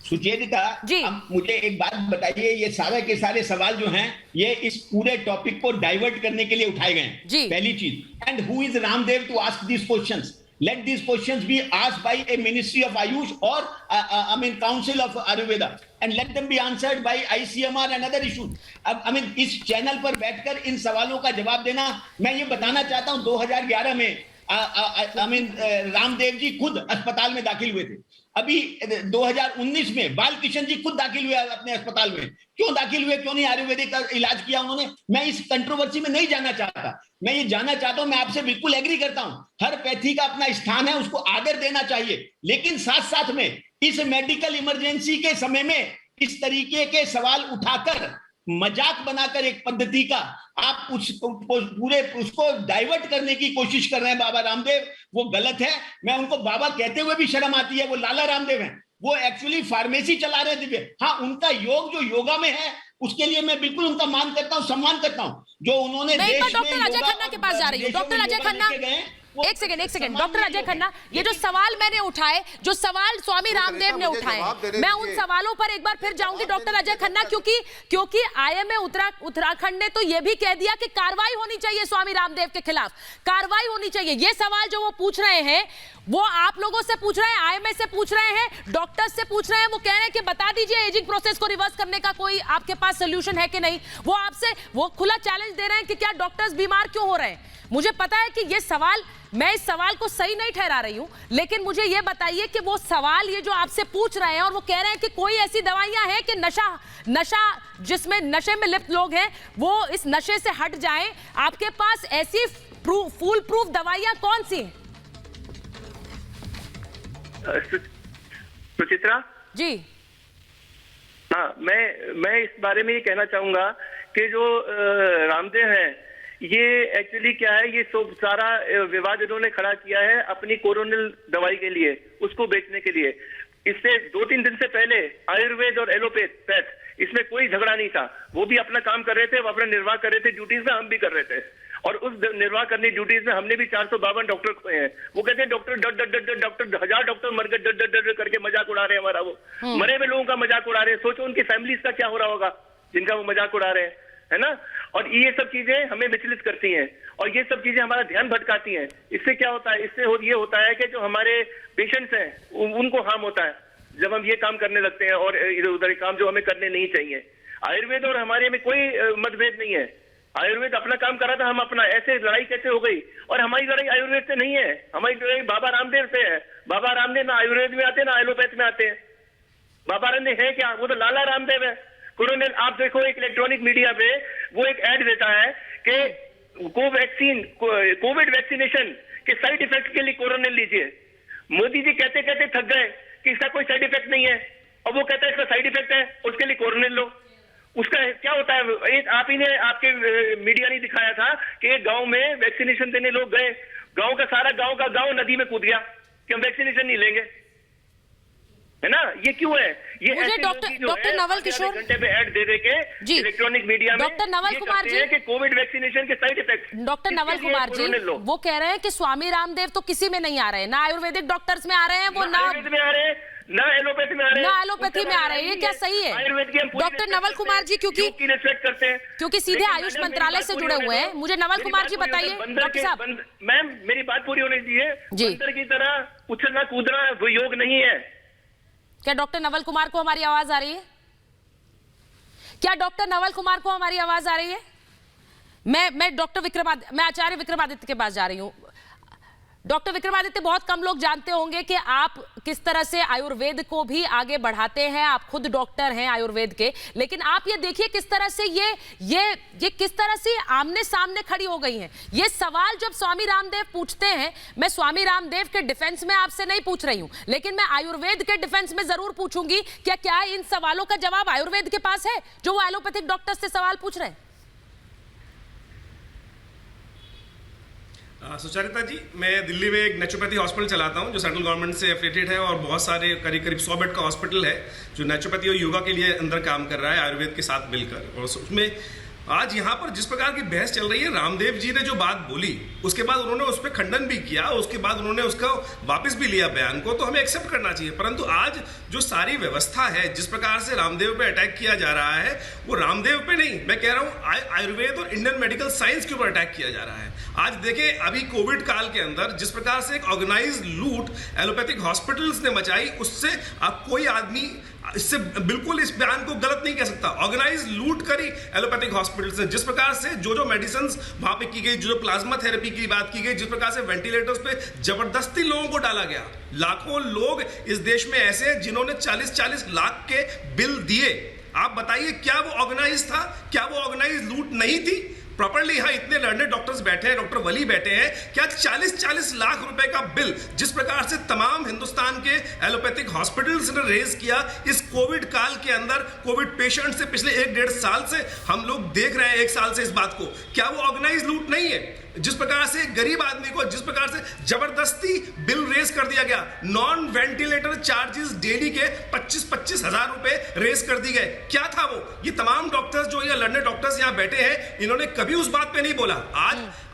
सुचेता जी, मुझे एक बात बताइए, ये सारे के सारे सवाल जो हैं ये इस पूरे टॉपिक को डाइवर्ट करने के लिए उठाए गए हैं। पहली चीज, and who is Ramdev to ask these questions. Let these questions be asked by a Ministry of Ayush or Council of Ayurveda, and let them be answered by ICMR and other issues. अब इस चैनल पर बैठकर इन सवालों का जवाब देना, मैं ये बताना चाहता हूं 2011 में रामदेव जी खुद अस्पताल में दाखिल हुए थे। अभी 2019 में बालकृष्ण जी खुद दाखिल हुए अपने अस्पताल में। क्यों दाखिल हुए, क्यों नहीं आयुर्वेदिक का इलाज किया उन्होंने। मैं इस कंट्रोवर्सी में नहीं जाना चाहता, मैं ये जानना चाहता हूं, मैं आपसे बिल्कुल एग्री करता हूं, हर पैथी का अपना स्थान है, उसको आदर देना चाहिए। लेकिन साथ साथ में इस मेडिकल इमरजेंसी के समय में इस तरीके के सवाल उठाकर मजाक बनाकर एक पद्धति का आप उसको डाइवर्ट करने की कोशिश कर रहे हैं बाबा रामदेव, वो गलत है। मैं उनको बाबा कहते हुए भी शर्म आती है, वो लाला रामदेव हैं। वो एक्चुअली फार्मेसी चला रहे थे। हाँ, उनका योग जो योगा में है उसके लिए मैं बिल्कुल उनका मान करता हूँ, सम्मान करता हूँ। जो उन्होंने डॉक्टर अजय खन्ना के पास जा रही हूँ। डॉक्टर अजय खन्ना, एक सेकंड डॉक्टर अजय खन्ना, ये जो सवाल मैंने उठाए, जो सवाल स्वामी रामदेव ने उठाए, मैं उन सवालों पर एक बार फिर जाऊंगी डॉक्टर अजय खन्ना, क्योंकि आईएमए उत्तराखंड ने तो ये भी कह दिया कि कार्रवाई होनी चाहिए स्वामी रामदेव के खिलाफ, कार्रवाई होनी चाहिए। ये सवाल जो वो पूछ रहे हैं वो आप लोगों से पूछ रहे हैं, आईएमए से पूछ रहे हैं, डॉक्टर्स से पूछ रहे हैं। वो कह रहे हैं कि बता दीजिए एजिंग प्रोसेस को रिवर्स करने का कोई आपके पास सोल्यूशन है कि नहीं। वो आपसे वो खुला चैलेंज दे रहे हैं कि क्या डॉक्टर्स बीमार क्यों हो रहे हैं। मुझे पता है कि ये सवाल, मैं इस सवाल को सही नहीं ठहरा रही हूं, लेकिन मुझे ये बताइए कि वो सवाल ये जो आपसे पूछ रहे हैं और वो कह रहे हैं कि कोई ऐसी दवाइयां हैं कि नशा जिसमें नशे में लिप्त लोग हैं वो इस नशे से हट जाएं, आपके पास ऐसी फूल प्रूफ दवाइयां कौन सी हैं? सुचित्रा जी, हाँ, मैं इस बारे में ये कहना चाहूंगा कि जो रामदेव हैं, ये एक्चुअली क्या है, ये सब सारा विवाद इन्होंने खड़ा किया है अपनी कोरोनल दवाई के लिए, उसको बेचने के लिए। इससे 2-3 दिन से पहले आयुर्वेद और एलोपैथ इसमें कोई झगड़ा नहीं था। वो भी अपना काम कर रहे थे, वो अपना निर्वाह कर रहे थे ड्यूटीज में, हम भी कर रहे थे। और उस निर्वाह करने ड्यूटीज में हमने भी 452 डॉक्टर खोए हैं। वो कहते हैं डॉक्टर डॉक्टर 1000 डॉक्टर मर गए, डर करके मजाक उड़ा रहे हैं हमारा। वो मरे हुए लोगों का मजाक उड़ा रहे हैं। सोचो उनकी फैमिलीज का क्या हो रहा होगा जिनका वो मजाक उड़ा रहे हैं, है ना। और ये सब चीजें हमें विचलित करती हैं और ये सब चीजें हमारा ध्यान भटकाती हैं। इससे क्या होता है, इससे ये होता है कि जो हमारे पेशेंट्स हैं उनको हार्म होता है जब हम ये काम करने लगते हैं और इधर उधर काम जो हमें करने नहीं चाहिए। आयुर्वेद और हमारे में कोई मतभेद नहीं है। आयुर्वेद अपना काम कर रहा था, हम अपना। ऐसे लड़ाई कैसे हो गई? और हमारी लड़ाई आयुर्वेद से नहीं है, हमारी लड़ाई बाबा रामदेव से है। बाबा रामदेव ना आयुर्वेद में आते हैं ना एलोपैथ में आते हैं। बाबा रामदेव है क्या? वो तो लाला रामदेव है। कोरोनिल, आप देखो एक इलेक्ट्रॉनिक मीडिया पे वो एक ऐड देता है कि कोविड वैक्सीनेशन के साइड इफेक्ट के लिए कोरोनिल लीजिए। मोदी जी कहते कहते थक गए कि इसका कोई साइड इफेक्ट नहीं है, और वो कहता है इसका साइड इफेक्ट है, उसके लिए कोरोनिल लो। उसका क्या होता है? एक आप ही ने, आपके मीडिया ने दिखाया था कि एक गांव में वैक्सीनेशन देने लोग गए, गांव का सारा गांव नदी में कूद गया कि हम वैक्सीनेशन नहीं लेंगे, है ना। ये क्यों है? ये मुझे डॉक्टर नवल किशोर घंटे पे ऐड दे के इलेक्ट्रॉनिक मीडिया में डॉक्टर नवल कुमार जी कि कोविड वैक्सीनेशन के side effect. Doctor Naval Kumar ji वो कह रहे हैं कि स्वामी रामदेव तो किसी में नहीं आ रहे हैं, ना आयुर्वेदिक डॉक्टर्स में आ रहे हैं, वो ना आयुर्वेद में आ रहे हैं, ना एलोपैथी में आ रहे हैं, ना एलोपैथी में आ रहे हैं। ये क्या सही है डॉक्टर नवल कुमार जी? क्योंकि सीधे आयुष मंत्रालय से जुड़े हुए हैं। मुझे नवल कुमार जी बताइए। डॉक्टर साहब, मैम मेरी बात पूरी होनी चाहिए। बंदर की तरह उछलना कूदना वो योग नहीं है। क्या डॉक्टर नवल कुमार को हमारी आवाज आ रही है? क्या डॉक्टर नवल कुमार को हमारी आवाज आ रही है? मैं आचार्य विक्रमादित्य के पास जा रही हूँ। डॉक्टर विक्रमादित्य, बहुत कम लोग जानते होंगे कि आप किस तरह से आयुर्वेद को भी आगे बढ़ाते हैं। आप खुद डॉक्टर हैं आयुर्वेद के, लेकिन आप ये देखिए किस तरह से ये किस तरह से आमने सामने खड़ी हो गई हैं। ये सवाल जब स्वामी रामदेव पूछते हैं, मैं स्वामी रामदेव के डिफेंस में आपसे नहीं पूछ रही हूं, लेकिन मैं आयुर्वेद के डिफेंस में जरूर पूछूंगी क्या इन सवालों का जवाब आयुर्वेद के पास है जो वो एलोपैथिक डॉक्टर से सवाल पूछ रहे हैं? सुचारिता जी, मैं दिल्ली में एक नेचुरोपैथी हॉस्पिटल चलाता हूं जो सेंट्रल गवर्नमेंट से एफिलिएटेड है और बहुत सारे करीब 100 बेड का हॉस्पिटल है जो नेचुरोपैथी और योगा के लिए अंदर काम कर रहा है आयुर्वेद के साथ मिलकर। और उसमें आज यहाँ पर जिस प्रकार की बहस चल रही है, रामदेव जी ने जो बात बोली उसके बाद उन्होंने उस पर खंडन भी किया, उसके बाद उन्होंने उसका वापस भी लिया बयान को, तो हमें एक्सेप्ट करना चाहिए। परंतु आज जो सारी व्यवस्था है, जिस प्रकार से रामदेव पे अटैक किया जा रहा है, वो रामदेव पे नहीं, मैं कह रहा हूँ आयुर्वेद और इंडियन मेडिकल साइंस के ऊपर अटैक किया जा रहा है। आज देखें, अभी कोविड काल के अंदर जिस प्रकार से एक ऑर्गेनाइज्ड लूट एलोपैथिक हॉस्पिटल्स ने मचाई, उससे अब कोई आदमी इससे बिल्कुल इस बयान को गलत नहीं कह सकता। ऑर्गेनाइज लूट करी एलोपैथिक हॉस्पिटल्स ने, जिस प्रकार से जो मेडिसिन वहां पे की गई, जो प्लाज्मा थेरेपी की बात की गई, जिस प्रकार से वेंटिलेटर्स पे जबरदस्ती लोगों को डाला गया। लाखों लोग इस देश में ऐसे हैं जिन्होंने 40-40 लाख के बिल दिए। आप बताइए, क्या वो ऑर्गेनाइज था? क्या वो ऑर्गेनाइज लूट नहीं थी? प्रॉपर्ली यहाँ इतने लर्नेड डॉक्टर्स बैठे हैं, डॉक्टर वली बैठे हैं, क्या 40-40 लाख रुपए का बिल जिस प्रकार से तमाम हिंदुस्तान के एलोपैथिक हॉस्पिटल्स ने रेज किया इस कोविड काल के अंदर, कोविड पेशेंट से पिछले 1-1.5 साल से हम लोग देख रहे हैं, 1 साल से इस बात को, क्या वो ऑर्गेनाइज लूट नहीं है? जिस प्रकार से गरीब आदमी को जिस प्रकार से जबरदस्ती बिल रेस कर दिया गया, नॉन वेंटिलेटर चार्जेस डेली के 25-25 हजार रुपए रेस कर दी गए। क्या था वो? ये तमाम डॉक्टर्स जो ये लड़ने डॉक्टर्स यहां बैठे हैं, इन्होंने कभी उस बात पे नहीं बोला।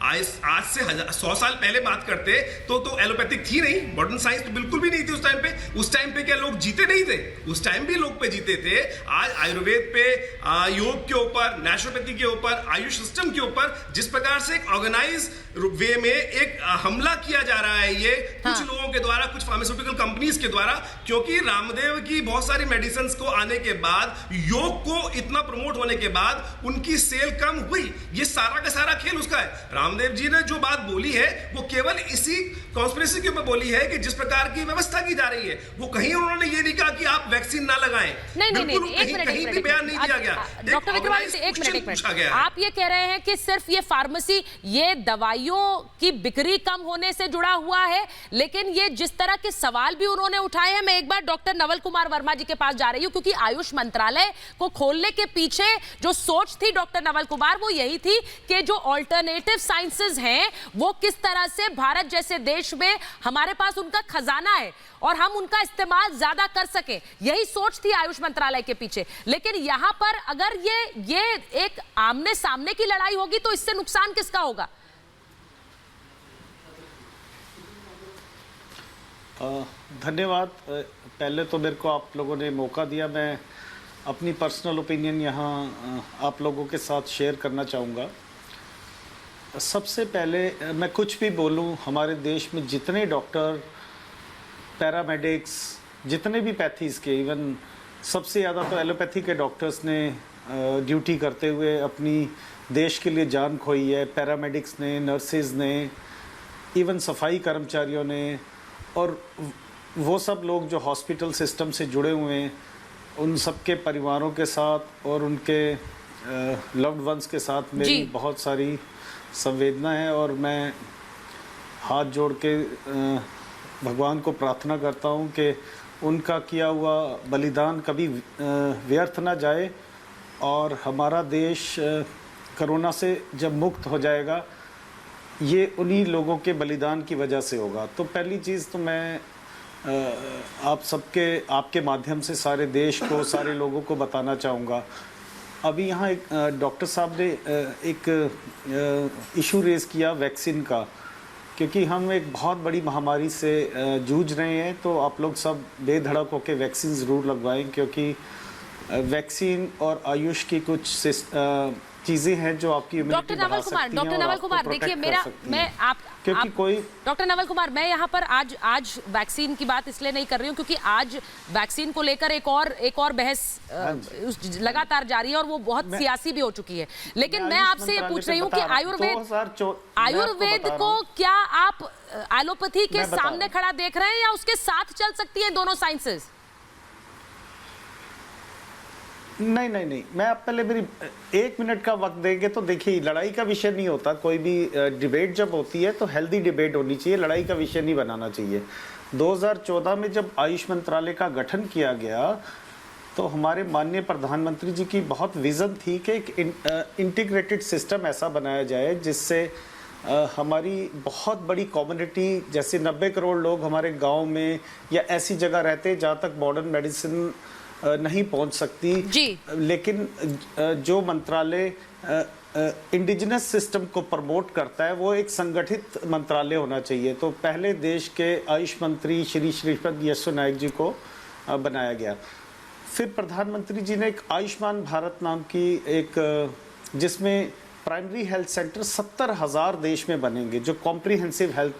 आज से 100 साल पहले बात करते तो एलोपैथिक थी नहीं, मॉडर्न साइंस तो बिल्कुल भी नहीं थी उस टाइम पे। उस टाइम पे क्या लोग जीते नहीं थे? उस टाइम भी लोग पे जीते थे। आज आयुर्वेद पे, योग के ऊपर, नेचुरोपैथी के ऊपर, आयुष सिस्टम के ऊपर जिस प्रकार से एक ऑर्गेनाइज वे में एक हमला किया जा रहा है, ये कुछ लोगों के द्वारा, कुछ फार्मास्यूटिकल कंपनीज के द्वारा, क्योंकि रामदेव की बहुत सारी मेडिसिन को आने के बाद, योग को इतना प्रमोट होने के बाद उनकी सेल कम हुई। ये सारा का सारा खेल उसका है। रामदेव जी ने जो बात बोली है वो केवल इसी कॉन्स्पिरेसी के ऊपर बोली है कि जिस प्रकार की व्यवस्था की जा रही है, वो कहीं उन्होंने ये नहीं कहा कि आप वैक्सीन ना लगाएं। नहीं, कहीं भी बयान नहीं दिया गया। डॉक्टर विक्रमादित्य, एक मिनट, आप ये कह रहे हैं कि सिर्फ ये फार्मेसी, ये दवाइयों की बिक्री कम होने से जुड़ा हुआ है, लेकिन ये जिस तरह के सवाल भी उन्होंने उठाए हैं, मैं एक बार डॉक्टर नवल कुमार वर्मा जी के पास जा रही हूं, क्योंकि आयुष मंत्रालय को खोलने के पीछे जो सोच थी डॉक्टर नवल कुमार, वो यही थी कि जो ऑल्टरनेटिव साइंसेज हैं वो किस तरह से भारत जैसे देश में हमारे पास उनका खजाना है और हम उनका इस्तेमाल ज्यादा कर सके। यही सोच थी आयुष मंत्रालय के पीछे। लेकिन यहां पर अगर ये एक आमने सामने की लड़ाई होगी तो इससे नुकसान किसका होगा? धन्यवाद। पहले तो मेरे को आप लोगों ने मौका दिया, मैं अपनी पर्सनल ओपिनियन यहाँ आप लोगों के साथ शेयर करना चाहूँगा। सबसे पहले मैं कुछ भी बोलूँ, हमारे देश में जितने डॉक्टर, पैरामेडिक्स, जितने भी पैथीज़ के, इवन सबसे ज़्यादा तो एलोपैथी के डॉक्टर्स ने ड्यूटी करते हुए अपनी देश के लिए जान खोई है। पैरामेडिक्स ने, नर्सेज ने, इवन सफाई कर्मचारियों ने, और वो सब लोग जो हॉस्पिटल सिस्टम से जुड़े हुए हैं, उन सबके परिवारों के साथ और उनके लव्ड वंस के साथ मेरी बहुत सारी संवेदना है। और मैं हाथ जोड़ के भगवान को प्रार्थना करता हूँ कि उनका किया हुआ बलिदान कभी व्यर्थ ना जाए और हमारा देश कोरोना से जब मुक्त हो जाएगा, ये उन्हीं लोगों के बलिदान की वजह से होगा। तो पहली चीज़ तो मैं आप सबके, आपके माध्यम से सारे देश को, सारे लोगों को बताना चाहूँगा। अभी यहाँ एक डॉक्टर साहब ने एक इशू रेज़ किया वैक्सीन का, क्योंकि हम एक बहुत बड़ी महामारी से जूझ रहे हैं। तो आप लोग सब बेधड़क होकर वैक्सीन ज़रूर लगवाएं, क्योंकि वैक्सीन और आयुष की कुछ चीजें हैं जो आपकी इम्यूनिटी बढ़ा सकती हैं। डॉक्टर नवल कुमार, देखिए डॉक्टर नवल कुमार, मैं यहाँ पर आज वैक्सीन की बात इसलिए नहीं कर रही हूँ क्योंकि आज वैक्सीन को लेकर एक और बहस लगातार जारी है और वो बहुत सियासी भी हो चुकी है। लेकिन मैं आपसे ये पूछ रही हूँ कि आयुर्वेद को क्या आप एलोपैथी के सामने खड़ा देख रहे हैं या उसके साथ चल सकती है दोनों साइंसेज? नहीं, मैं आप पहले मेरी 1 मिनट का वक्त देंगे तो देखिए, लड़ाई का विषय नहीं होता। कोई भी डिबेट जब होती है तो हेल्दी डिबेट होनी चाहिए, लड़ाई का विषय नहीं बनाना चाहिए। 2014 में जब आयुष मंत्रालय का गठन किया गया तो हमारे माननीय प्रधानमंत्री जी की बहुत विजन थी कि एक इंटीग्रेटेड सिस्टम ऐसा बनाया जाए जिससे हमारी बहुत बड़ी कम्युनिटी, जैसे 90 करोड़ लोग हमारे गाँव में या ऐसी जगह रहते हैं जहाँ तक मॉडर्न मेडिसिन नहीं पहुंच सकती, लेकिन जो मंत्रालय इंडिजिनस सिस्टम को प्रमोट करता है वो एक संगठित मंत्रालय होना चाहिए। तो पहले देश के आयुष मंत्री श्री श्रीपद येसो नायक जी को बनाया गया। फिर प्रधानमंत्री जी ने एक आयुष्मान भारत नाम की एक, जिसमें प्राइमरी हेल्थ सेंटर 70,000 देश में बनेंगे जो कॉम्प्रिहेंसिव हेल्थ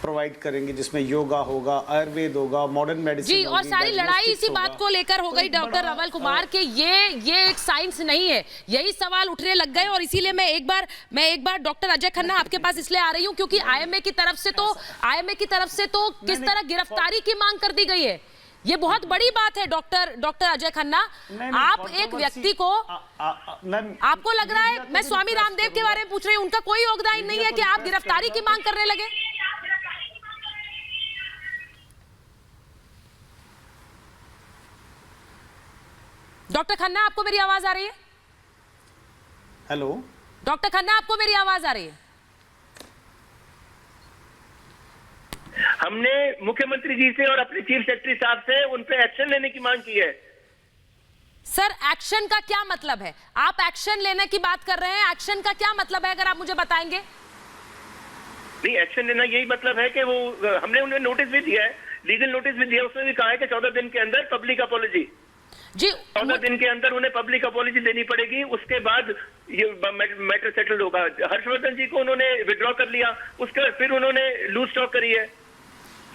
प्रोवाइड करेंगे, जिसमें योगा होगा, आयुर्वेद होगा, मॉडर्न मेडिसिन जी, और सारी लड़ाई इसी बात को लेकर हो गई डॉक्टर नवल कुमार के ये एक साइंस नहीं है। यही सवाल उठने लग गए और इसीलिए मैं एक बार डॉक्टर अजय खन्ना आपके पास इसलिए आ रही हूँ क्योंकि आईएमए की तरफ से तो किस तरह गिरफ्तारी की मांग कर दी गई है। ये बहुत बड़ी बात है डॉक्टर अजय खन्ना। आप एक व्यक्ति को, आपको लग रहा है, मैं स्वामी रामदेव के बारे में पूछ रही हूँ, उनका कोई योगदान नहीं है कि आप गिरफ्तारी की मांग करने लगे? डॉक्टर खन्ना, आपको मेरी आवाज आ रही है? हेलो डॉक्टर खन्ना, आपको मेरी आवाज आ रही है? हमने मुख्यमंत्री जी से और अपने चीफ सेक्रेटरी साहब से उन पे एक्शन लेने की मांग की है। सर एक्शन का क्या मतलब है? आप एक्शन लेने की बात कर रहे हैं, एक्शन का क्या मतलब है अगर आप मुझे बताएंगे? नहीं, एक्शन लेना यही मतलब है कि वो हमने उन्हें नोटिस भी दिया है, लीगल नोटिस भी दिया, उसमें भी कहा है कि 14 दिन के अंदर पब्लिक अपॉलॉजी जी, 14 दिन के अंदर उन्हें पब्लिक अपॉलॉजी देनी पड़ेगी, उसके बाद ये मैटर सेटल होगा। हर्षवर्धन जी को उन्होंने विड्रॉ कर लिया, उसका फिर उन्होंने लूज स्टॉक करी है,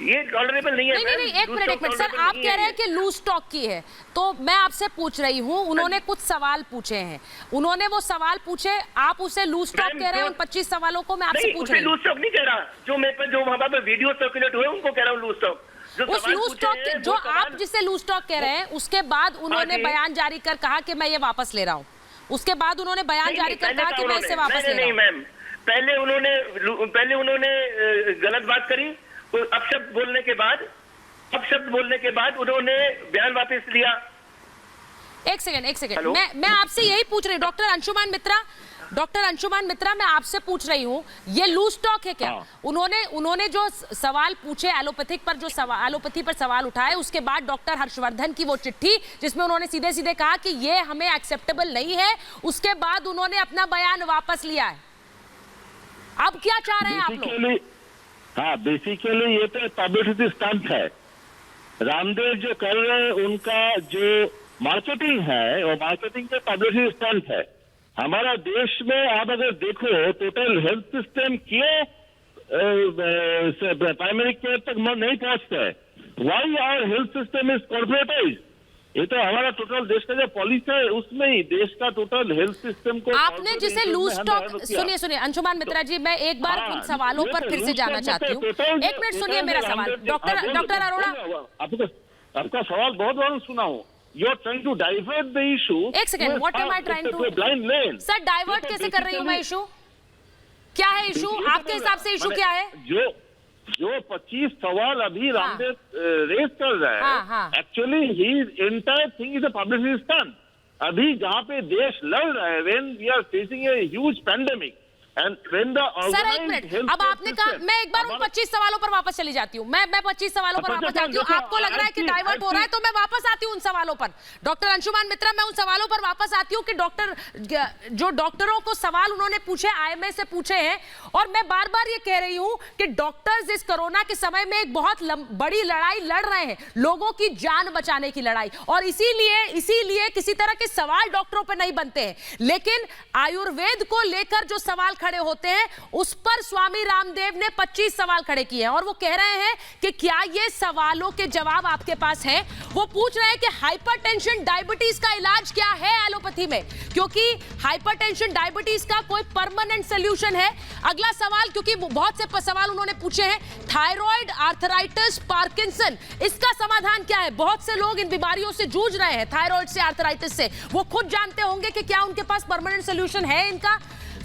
ये टॉलरेबल नहीं है। नहीं, एक मिनट सर, आप कह रहे हैं कि लूज स्टॉक की है, तो मैं आपसे पूछ रही हूँ, उन्होंने कुछ सवाल पूछे हैं, उन्होंने वो सवाल पूछे, आप उसे लूज स्टॉक कह रहे हैं? उन 25 सवालों को मैं आपसे पूछ रही हूँ। लूज स्टॉक नहीं कह रहा, जो वहां पर वीडियो सर्कुलेट हुए उनको कह रहा हूँ लूज स्टॉक। उस लूज स्टॉक जो आप जिसे लूज स्टॉक कह रहे हैं, उसके बाद उन्होंने बयान जारी कर कहा कि मैं ये वापस ले रहा हूँ, उसके बाद उन्होंने बयान जारी कर कहा कि मैं इसे वापस ले रहा हूँ। मैम, पहले उन्होंने गलत बात करी, अपशब्द बोलने के बाद उन्होंने बयान वापस लिया। एक सेकंड, मैं आपसे यही पूछ रही हूँ डॉक्टर अंशुमान मित्रा, मैं आपसे पूछ रही हूँ, ये लूज स्टॉक है क्या? उन्होंने जो सवाल पूछे एलोपैथी पर सवाल उठाए, उसके बाद डॉक्टर हर्षवर्धन की वो चिट्ठी जिसमें उन्होंने सीधे सीधे कहा कि ये हमें एक्सेप्टेबल नहीं है, उसके बाद उन्होंने अपना बयान वापस लिया है। अब क्या चाह रहे हैं आप लोग? हाँ, बेसिकली ये तो पब्लिसिटी स्टंट है। रामदेव जो कर रहे हैं उनका जो मार्केटिंग है, वो मार्केटिंग पे पब्लिसिटी स्टंट है। हमारा देश में आप अगर देखो, टोटल हेल्थ सिस्टम क्यों प्राइमरी केयर तक नहीं पहुंचता है? Why our health system is corporatise? ये तो हमारा टोटल देश का जो पॉलिसी है उसमें ही देश का टोटल हेल्थ सिस्टम को आपने जिसे लूज स्टॉक, सुनिए अंशुमान मित्रा जी, मैं एक बार उन सवालों पर फिर से जाना चाहती हूँ। एक मिनट सुनिए मेरा सवाल, डॉक्टर अरोड़ा, आपका सवाल बहुत बार सुना हूँ। You're trying to divert the issue. एक second, what am I trying to? Blind lane. Sir, divert कैसे कर रही हूँ मैं इशू? क्या है इशू? आपके हिसाब से इशू क्या है? जो 25 सवाल अभी रामदेव रेस कर रहा है, actually he entire thing is a publicity stunt. अभी जहाँ पे देश लड़ रहा है, when we are facing a huge pandemic, sir एक मिनट, अब आपने कहा, मैं एक बार उन 25 सवालों पर वापस चली जाती हूँ, मैं 25 सवालों पर वापस जाती हूँ। आपको लग रहा है कि डाइवर्ट हो रहा है, तो मैं वापस आती हूँ उन सवालों पर। डॉक्टर अंशुमान मित्रा, मैं उन सवालों पर वापस आती हूँ कि जो डॉक्टरों को सवाल उन्होंने पूछे, आईएमए से पूछे हैं, और मैं बार बार ये कह रही हूँ कि डॉक्टर्स इस कोरोना के समय में एक बहुत बड़ी लड़ाई लड़ रहे हैं, लोगों की जान बचाने की लड़ाई, और इसीलिए किसी तरह के सवाल डॉक्टरों पर नहीं बनते हैं। लेकिन आयुर्वेद को लेकर जो सवाल खड़े होते हैं, उस पर स्वामी रामदेव ने 25 सवाल खड़े किए हैं, और वो कह रहे हैं कि क्या ये सवालों के जवाब आपके पास हैं? वो पूछ रहे हैं कि हाइपरटेंशन, डायबिटीज का इलाज क्या है एलोपैथी में, क्योंकि हाइपरटेंशन, डायबिटीज का कोई परमानेंट सॉल्यूशन है? अगला सवाल, क्योंकि बहुत से सवाल उन्होंने पूछे हैं, थायराइड, आर्थराइटिस, पार्किंसन, इसका समाधान क्या है? बहुत से लोग इन बीमारियों से जूझ रहे हैं, थायराइड से, आर्थराइटिस से, वो खुद जानते होंगे कि क्या उनके पास परमानेंट सॉल्यूशन है इनका?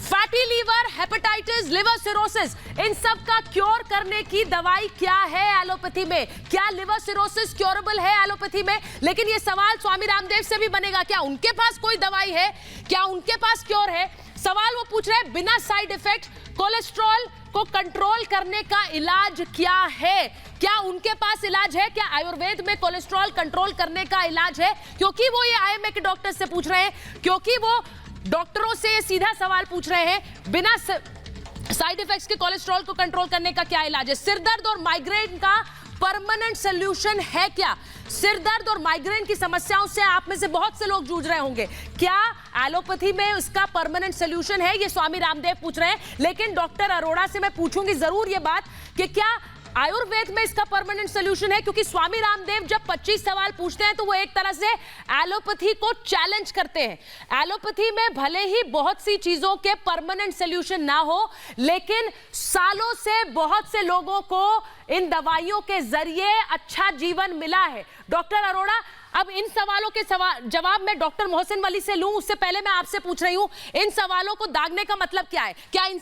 Fatty liver, hepatitis, liver cirrhosis, इन सब का क्योर करने की दवाई क्या है एलोपैथी में? क्या लिवर सिरोसिस क्योरेबल है एलोपैथी में? लेकिन ये सवाल स्वामी रामदेव से भी बनेगा, क्या उनके पास कोई दवाई है? क्या उनके पास क्योर है? सवाल वो पूछ रहे हैं, बिना साइड इफेक्ट कोलेस्ट्रॉल को कंट्रोल करने का इलाज क्या है? क्या उनके पास इलाज है? क्या आयुर्वेद में कोलेस्ट्रॉल कंट्रोल करने का इलाज है? क्योंकि वो ये आईएमए के डॉक्टर से पूछ रहे हैं, क्योंकि वो डॉक्टरों से सीधा सवाल पूछ रहे हैं, बिना साइड इफेक्ट्स के कोलेस्ट्रॉल को कंट्रोल करने का क्या इलाज है? सिरदर्द और माइग्रेन का परमानेंट सॉल्यूशन है क्या? सिरदर्द और माइग्रेन की समस्याओं से आप में से बहुत से लोग जूझ रहे होंगे, क्या एलोपैथी में उसका परमानेंट सॉल्यूशन है? ये स्वामी रामदेव पूछ रहे हैं। लेकिन डॉक्टर अरोड़ा से मैं पूछूंगी जरूर ये बात कि क्या आयुर्वेद में इसका परमानेंट सॉल्यूशन है? क्योंकि स्वामी रामदेव जब 25 सवाल पूछते हैं तो वो एक तरह से एलोपैथी को चैलेंज करते हैं। एलोपैथी में भले ही बहुत सी चीजों के परमानेंट सॉल्यूशन ना हो, लेकिन सालों से बहुत से लोगों को इन दवाइयों के जरिए अच्छा जीवन मिला है। डॉक्टर अरोड़ा, अब इन सवालों के जवाब मैं डॉक्टर मोहसिन वली से लूं, उससे पहले मैं आपसे पूछ रही हूं, इन सवालों को दागने का मतलब क्या है? क्या इन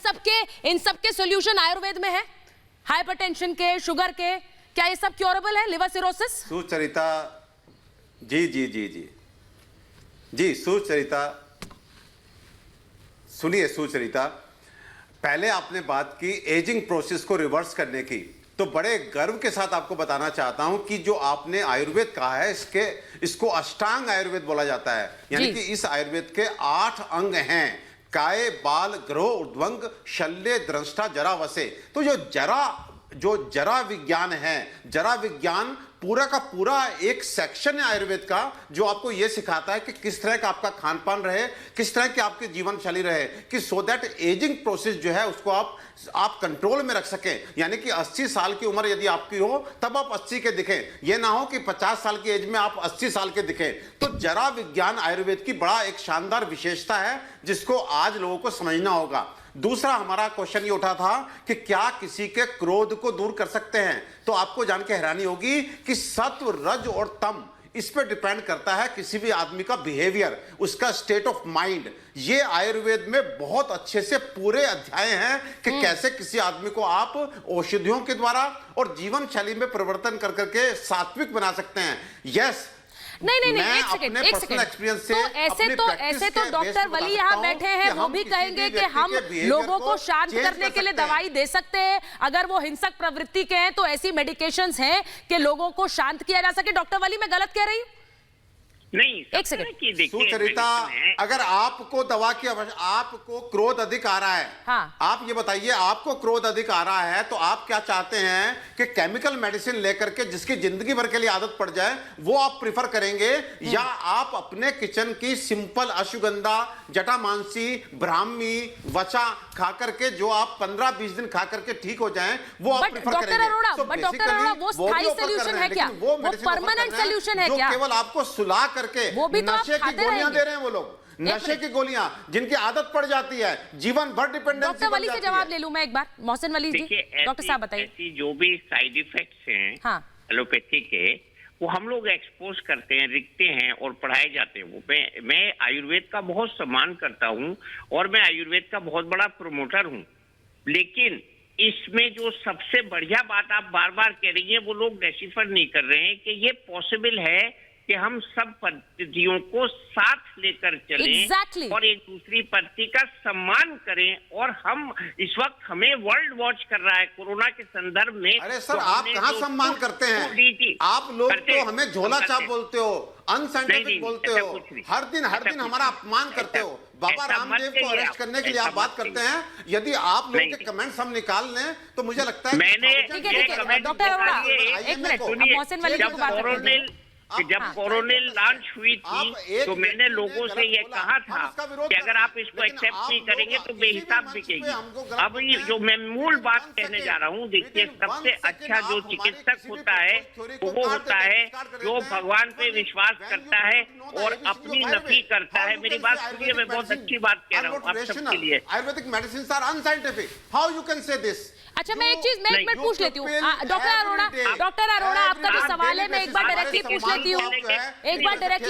सब के सॉल्यूशन आयुर्वेद में है? हाइपरटेंशन के, शुगर के, क्या ये सब क्योरेबल है? Liver cirrhosis? सुचरिता जी सुचरिता, सुनिए सुचरिता, पहले आपने बात की एजिंग प्रोसेस को रिवर्स करने की, तो बड़े गर्व के साथ आपको बताना चाहता हूं कि जो आपने आयुर्वेद कहा है, इसको अष्टांग आयुर्वेद बोला जाता है। यानी कि इस आयुर्वेद के 8 अंग हैं, काय, बाल, ग्रह, ऊर्ध्वंग, शल्य, द्रष्टा, जरा, वसे। तो जो जरा विज्ञान है, जरा विज्ञान पूरा का पूरा एक सेक्शन है आयुर्वेद का, जो आपको यह सिखाता है कि किस तरह का आपका खान पान रहे, किस तरह की आपकी जीवन शैली रहे, कि सो दैट एजिंग प्रोसेस जो है उसको आप कंट्रोल में रख सकें। यानी कि 80 साल की उम्र यदि आपकी हो तब आप 80 के दिखें, यह ना हो कि 50 साल की एज में आप 80 साल के दिखें। तो जरा विज्ञान आयुर्वेद की बड़ा एक शानदार विशेषता है जिसको आज लोगों को समझना होगा। दूसरा हमारा क्वेश्चन ये उठा था कि क्या किसी के क्रोध को दूर कर सकते हैं। तो आपको जान के हैरानी होगी कि सत्व, रज और तम, इस पे डिपेंड करता है किसी भी आदमी का बिहेवियर, उसका स्टेट ऑफ माइंड। ये आयुर्वेद में बहुत अच्छे से पूरे अध्याय हैं कि कैसे किसी आदमी को आप औषधियों के द्वारा और जीवन शैली में परिवर्तन कर करके सात्विक बना सकते हैं। यस, नहीं, एक सेकंड। तो ऐसे तो डॉक्टर वली यहाँ बैठे हैं, वो भी कहेंगे कि हम लोगों को शांत करने के लिए दवाई दे सकते हैं। अगर वो हिंसक प्रवृत्ति के हैं तो ऐसी मेडिकेशंस हैं कि लोगों को शांत किया जा सके। डॉक्टर वली, मैं गलत कह रही हूँ? नहीं, एक सेकंड। सुचरिता, अगर आपको दवा की आपको क्रोध अधिक आ रहा है, हाँ। आप ये बताइए, आपको क्रोध अधिक आ रहा है तो आप क्या चाहते हैं कि केमिकल मेडिसिन लेकर के जिसकी जिंदगी भर के लिए आदत पड़ जाए वो आप प्रिफर करेंगे, या आप अपने किचन की सिंपल अश्वगंधा, जटामांसी, ब्राह्मी, वचा खा करके जो आप 15-20 दिन खा करके ठीक हो जाएं वो आप प्रिफर करेंगे? डॉक्टर अरोड़ा, वो स्थायी सॉल्यूशन है क्या? वो परमानेंट सॉल्यूशन है क्या? केवल आपको सुला करके वो भी तो नशे की गोलियां दे रहे हैं वो लोग, नशे की गोलियां जिनकी आदत पड़ जाती है, जीवन भर डिपेंडेंसी। डॉक्टर वली से जवाब ले लूं मैं एक बार। मोहसिन वली जी, डॉक्टर साहब बताइए। ऐसी जो भी साइड इफेक्ट्स हैं एलोपैथी के, वो हम लोग एक्सपोज करते हैं, लिखते हैं और पढ़ाए जाते हैं। वो मैं आयुर्वेद का बहुत सम्मान करता हूं और मैं आयुर्वेद का बहुत बड़ा प्रमोटर हूं, लेकिन इसमें जो सबसे बढ़िया बात आप बार बार कह रही हैं वो लोग डेसिफर नहीं कर रहे हैं कि ये पॉसिबल है कि हम सब पद्धतियों को साथ लेकर चलें और एक दूसरी पद्धति का सम्मान करें। और हम इस वक्त हमें वर्ल्ड वॉच कर रहा है कोरोना के संदर्भ में। अरे सर, आप कहाँ सम्मान करते हैं? आप लोग तो हमें झोला छाप बोलते हो, अनसाइंटिफिक बोलते हो, हर दिन हमारा अपमान करते हो। बाबा रामदेव को अरेस्ट करने के लिए आप बात करते हैं। यदि आप लोग के कमेंट्स हम निकाल लें तो मुझे लगता है डॉक्टर अरोड़ा एक मिनट, मोहसिन वली को बात करते हैं। जब कोरोनिल लॉन्च हुई थी तो मैंने लोगों से ये कहा था कि अगर आप इसको एक्सेप्ट नहीं करेंगे तो बेहिसाब बिकेगी। अब ये जो मैं मूल बात कहने जा रहा हूँ, देखिए, सबसे अच्छा जो चिकित्सक होता है वो होता है जो भगवान पे विश्वास करता है और अपनी नफी करता है। मेरी बात सुनिए, मैं बहुत अच्छी बात कह रहा हूँ आप सबके लिए। Ayurvedic medicine are unscientific, how you can say this? अच्छा, मैं एक चीज मैं एक मिनट पूछ लेती हूँ डॉक्टर अरोड़ा, आपका जो सवाल है मैं एक बार डायरेक्टली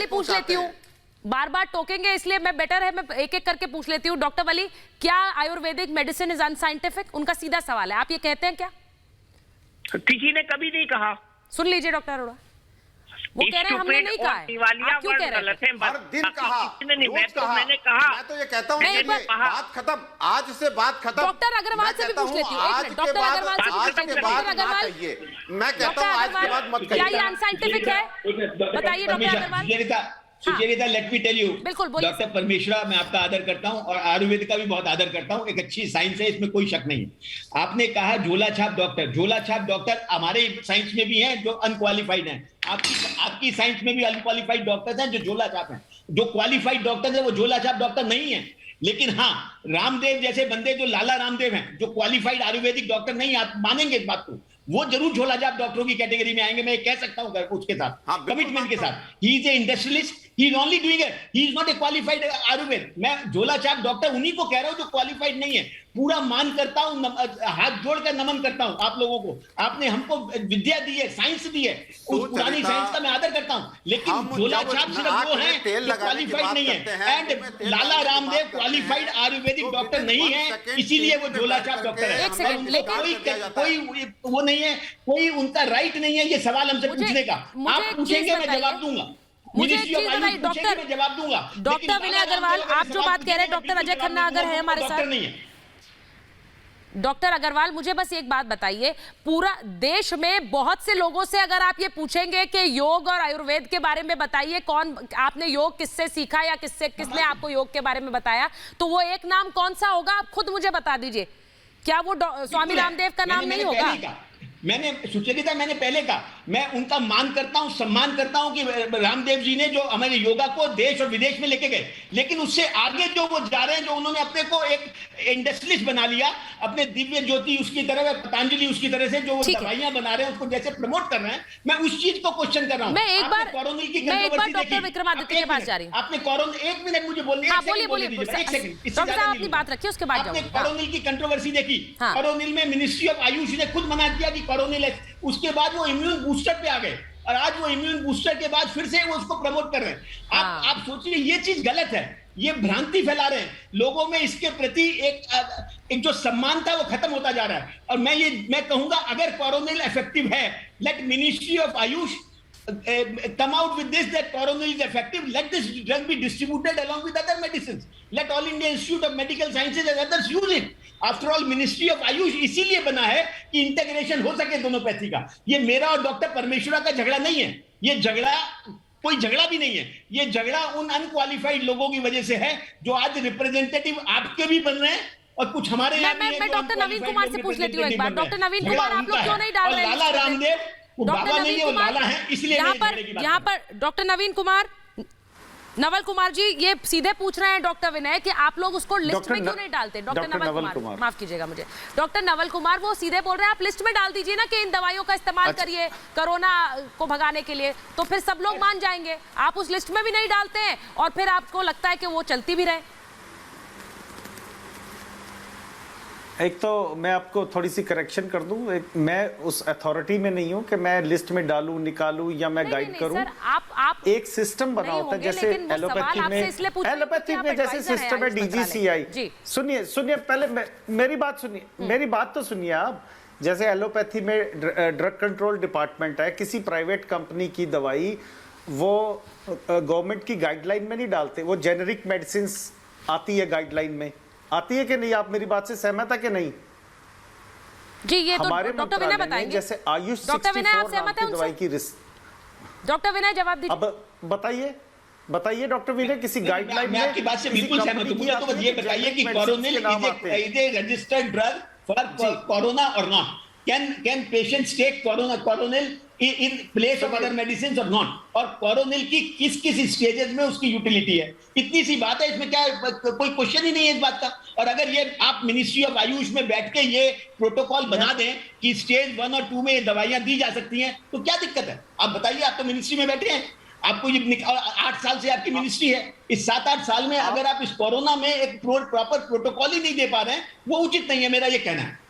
पूछ लेती हूँ। बार बार टोकेंगे इसलिए मैं बेटर है मैं एक एक करके पूछ लेती हूँ। डॉक्टर वली, क्या आयुर्वेदिक मेडिसिन इज अनसाइंटिफिक? उनका सीधा सवाल है, आप ये कहते हैं क्या? किसी ने कभी नहीं कहा। सुन लीजिए डॉक्टर अरोड़ा, वो कह रहे हैं हमने नहीं कहा है। आप क्यों कह रहे हैं? हर दिन कहा, मैंने कहा, मैं तो ये कहता हूँ बात खत्म, आज से बात खत्म। डॉक्टर अग्रवाल से भी पूछ लेती हूँ। आज के बाद मैं कहता हूँ आज के बाद मत कहिए। क्या ये अनसाइंटिफिक है? बताइए doctor Agarwal. Sucharita, let me tell you, बिल्कुल डॉक्टर परमेश्वरा, मैं आपका आदर करता हूं और आयुर्वेद का भी बहुत आदर करता हूं। एक अच्छी साइंस है, इसमें कोई शक नहीं है। आपने कहा झोला छाप डॉक्टर हमारे साइंस में भी हैं जो अनक्वालिफाइड हैं, आपकी साइंस में भी अनक्वालिफाइड डॉक्टर्स हैं जो झोला छाप हैं। जो क्वालिफाइड डॉक्टर्स हैं वो झोला छाप डॉक्टर नहीं है। लेकिन हाँ, रामदेव जैसे बंदे जो लाला रामदेव हैं, जो क्वालिफाइड आयुर्वेदिक डॉक्टर नहीं, आप मानेंगे इस बात को, वो जरूर झोला छाप डॉक्टरों की कैटेगरी में आएंगे। मैं कह सकता हूं उसके साथ, कमिटमेंट के साथ। He is a industrialist, he is only doing it, he is not a qualified Ayurveda. मैं झोला छाप डॉक्टर उन्हीं को कह रहा हूं जो क्वालिफाइड नहीं है। पूरा मान करता हूं, हाथ जोड़कर नमन करता हूं आप लोगों को। आपने हमको विद्या दी है, साइंस दी है, उस पुरानी साइंस का मैं आदर करता हूं। लेकिन झोला छाप सिर्फ वो है जो क्वालिफाइड नहीं है। And Lala Ramdev qualified Ayurvedic doctor नहीं है, इसीलिए वो झोला छाप डॉक्टर है। कोई वो नहीं है, कोई उनका राइट नहीं है ये सवाल हमसे पूछने का। आप पूछेंगे मैं जवाब दूंगा, मुझे एक चीज बताइए डॉक्टर, जवाब दूंगा। डॉक्टर विनय अग्रवाल, आप जो बात कह रहे हैं, डॉक्टर अजय खन्ना अगर है हमारे साथ, डॉक्टर अग्रवाल, मुझे बस एक बात बताइए, पूरा देश में बहुत से लोगों से अगर आप ये पूछेंगे कि योग और आयुर्वेद के बारे में बताइए, कौन आपने योग किससे सीखा या किसने आपको योग के बारे में बताया, तो वो एक नाम कौन सा होगा? आप खुद मुझे बता दीजिए। क्या वो स्वामी रामदेव का नाम नहीं होगा? मैंने सुचरिता मैंने पहले कहा, मैं उनका मान करता हूं, सम्मान करता हूं कि रामदेव जी ने जो हमारे योगा को देश और विदेश में लेके गए, लेकिन उससे आगे जो वो जा रहे हैं, जो उन्होंने अपने को एक इंडस्ट्रियलिस्ट बना लिया, अपने दिव्य ज्योति उसकी तरह, पतंजलि उसकी तरह से जो दवाइयां बना रहे हैं उसको जैसे प्रमोट कर रहे हैं, मैं उस चीज को क्वेश्चन कर रहा हूं। मैं एक बार डॉक्टर विक्रमादित्य के पास जा रही हूं। आपने कोरोना, एक मिनट मुझे बोलने, एक सेकंड अपनी बात रखिए, उसके बाद आपने कोरोनिल की कंट्रोवर्सी देखी। कोरोनिल में मिनिस्ट्री ऑफ आयुष ने खुद मना किया कि कोरोनिल है, उसके बाद वो इम्यून बूस्टर पे आ गए और आज वो इम्यून बूस्टर के बाद फिर से वो उसको प्रमोट कर रहे हैं। आप सोचिए, ये चीज गलत है, ये भ्रांति फैला रहे हैं लोगों में, इसके प्रति एक जो सम्मान था वो खत्म होता जा रहा है। और मैं कहूंगा, अगर कोरोनिल इफेक्टिव है, let ministry of Ayush come out with this that coronil is effective. Let this drug be distributed along with other medicines. Let All India Institute of Medical Sciences and others use it. After all, Ministry of Ayush इसीलिए बना है कि इंटीग्रेशन हो सके दोनों पैथी का। ये मेरा और डॉक्टर परमेश्वरा का झगड़ा नहीं है, ये झगड़ा कोई झगड़ा भी नहीं है, ये झगड़ा उन अनक्वालिफाइड लोगों की वजह से है जो आज रिप्रेजेंटेटिव आपके भी बन रहे हैं और कुछ हमारे। मैं डॉक्टर नवीन कुमार से पूछ लेती हूँ एक बार। डॉक्टर नवीन कुमार, आप लोग क्यों नहीं डाल रहे हैं? लाला रामदेव बाबा नहीं है, वो लाला है, इसलिए यहाँ पर डॉक्टर नवीन कुमार, नवल कुमार जी ये सीधे पूछ रहे हैं डॉक्टर विनय कि आप लोग उसको लिस्ट में क्यों नहीं डालते? डॉक्टर नवल कुमार, माफ कीजिएगा मुझे, डॉक्टर नवल कुमार वो सीधे बोल रहे हैं आप लिस्ट में डाल दीजिए ना कि इन दवाइयों का इस्तेमाल करिए कोरोना को भगाने के लिए, तो फिर सब लोग मान जाएंगे। आप उस लिस्ट में भी नहीं डालते हैं और फिर आपको लगता है कि वो चलती भी रहे। एक तो मैं आपको थोड़ी सी करेक्शन कर दूं, मैं उस अथॉरिटी में नहीं हूं कि मैं लिस्ट में डालूं, निकालूं या मैं गाइड करूं। सर, आप एक सिस्टम बना होता है, जैसे एलोपैथी में जैसे सिस्टम है DGCI। सुनिए पहले मेरी बात सुनिए, मेरी बात तो सुनिए आप। जैसे एलोपैथी में ड्रग कंट्रोल डिपार्टमेंट है, किसी प्राइवेट कंपनी की दवाई वो गवर्नमेंट की गाइडलाइन में नहीं डालते, वो जेनेरिक मेडिसिन आती है गाइडलाइन में, आती है कि नहीं? आप मेरी बात से सहमत है कि नहीं? जी, ये तो डॉक्टर विनय बताएंगे। जैसे आयुष 64 नाम की दवाई की डॉक्टर विनय जवाब दीजिए। अब बताइए डॉक्टर विनय, किसी गाइडलाइन में? मैं आपकी बात से बिल्कुल सहमत हूं। मुझे तो बस ये बताइए कि Coronil is a registered drug for corona और not? Can patients take Coronil in place of other medicines or not? और कोरोनिल की किस स्टेजेस में उसकी यूटिलिटी है, इतनी सी बात है, इसमें क्या कोई क्वेश्चन ही नहीं है इस बात का। और अगर ये आप मिनिस्ट्री ऑफ आयुष में बैठ के ये प्रोटोकॉल बना दें कि स्टेज 1 और 2 में ये दवाइयां दी जा सकती हैं, तो क्या दिक्कत है? आप बताइए, आप तो मिनिस्ट्री में बैठे हैं, आपको ये 8 साल से आपकी मिनिस्ट्री है, इस 7-8 साल में अगर आप इस कोरोना में एक प्रॉपर प्रोटोकॉल ही नहीं दे पा रहे हैं, वो उचित नहीं है, मेरा ये कहना है।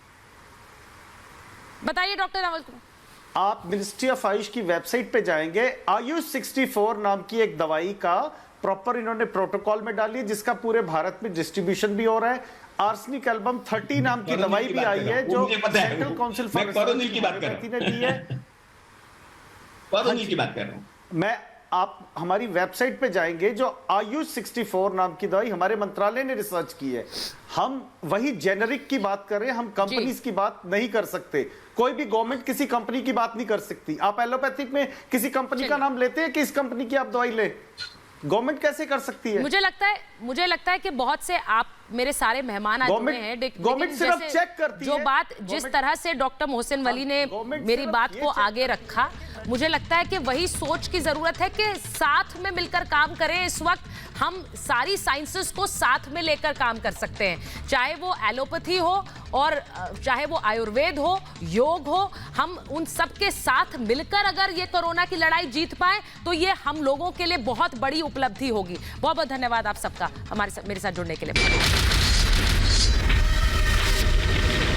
बताइए डॉक्टर नवल कुमार। आप मिनिस्ट्री ऑफ आयुष की वेबसाइट पे जाएंगे, आयुष 64 नाम की एक दवाई का प्रॉपर इन्होंने प्रोटोकॉल में डाली है, जिसका पूरे भारत में डिस्ट्रीब्यूशन भी हो रहा है। आर्सेनिक एल्बम 30 नाम की दवाई भी आई है जो सेंट्रल काउंसिल फॉर कोरोनिल की बात कर रहा हूं, ने दी है। कोरोनिल की बात कर रहा हूं मैं। आप हमारी वेबसाइट पे जाएंगे, जो आयुष 64 नाम की दवाई हमारे मंत्रालय ने रिसर्च की है, हम वही जेनेरिक की बात कर रहे हैं, हम कंपनीज की बात नहीं कर सकते। कोई भी गवर्नमेंट किसी कंपनी की बात नहीं कर सकती। आप एलोपैथिक में किसी कंपनी का नाम लेते हैं कि इस कंपनी की आप दवाई ले? गवर्नमेंट कैसे कर सकती है? मुझे लगता है कि बहुत से आप मेरे सारे मेहमान आज हुए हैं, गवर्नमेंट सिर्फ चेक करती है। जो बात जिस तरह से डॉक्टर मोहसिन वली ने मेरी बात को आगे रखा, मुझे लगता है कि वही सोच की जरूरत है कि साथ में मिलकर काम करें। इस वक्त हम सारी साइंसेस को साथ में लेकर काम कर सकते हैं, चाहे वो एलोपैथी हो और चाहे वो आयुर्वेद हो, योग हो। हम उन सब के साथ मिलकर अगर ये कोरोना की लड़ाई जीत पाए तो ये हम लोगों के लिए बहुत बड़ी उपलब्धि होगी। बहुत बहुत धन्यवाद आप सबका मेरे साथ जुड़ने के लिए।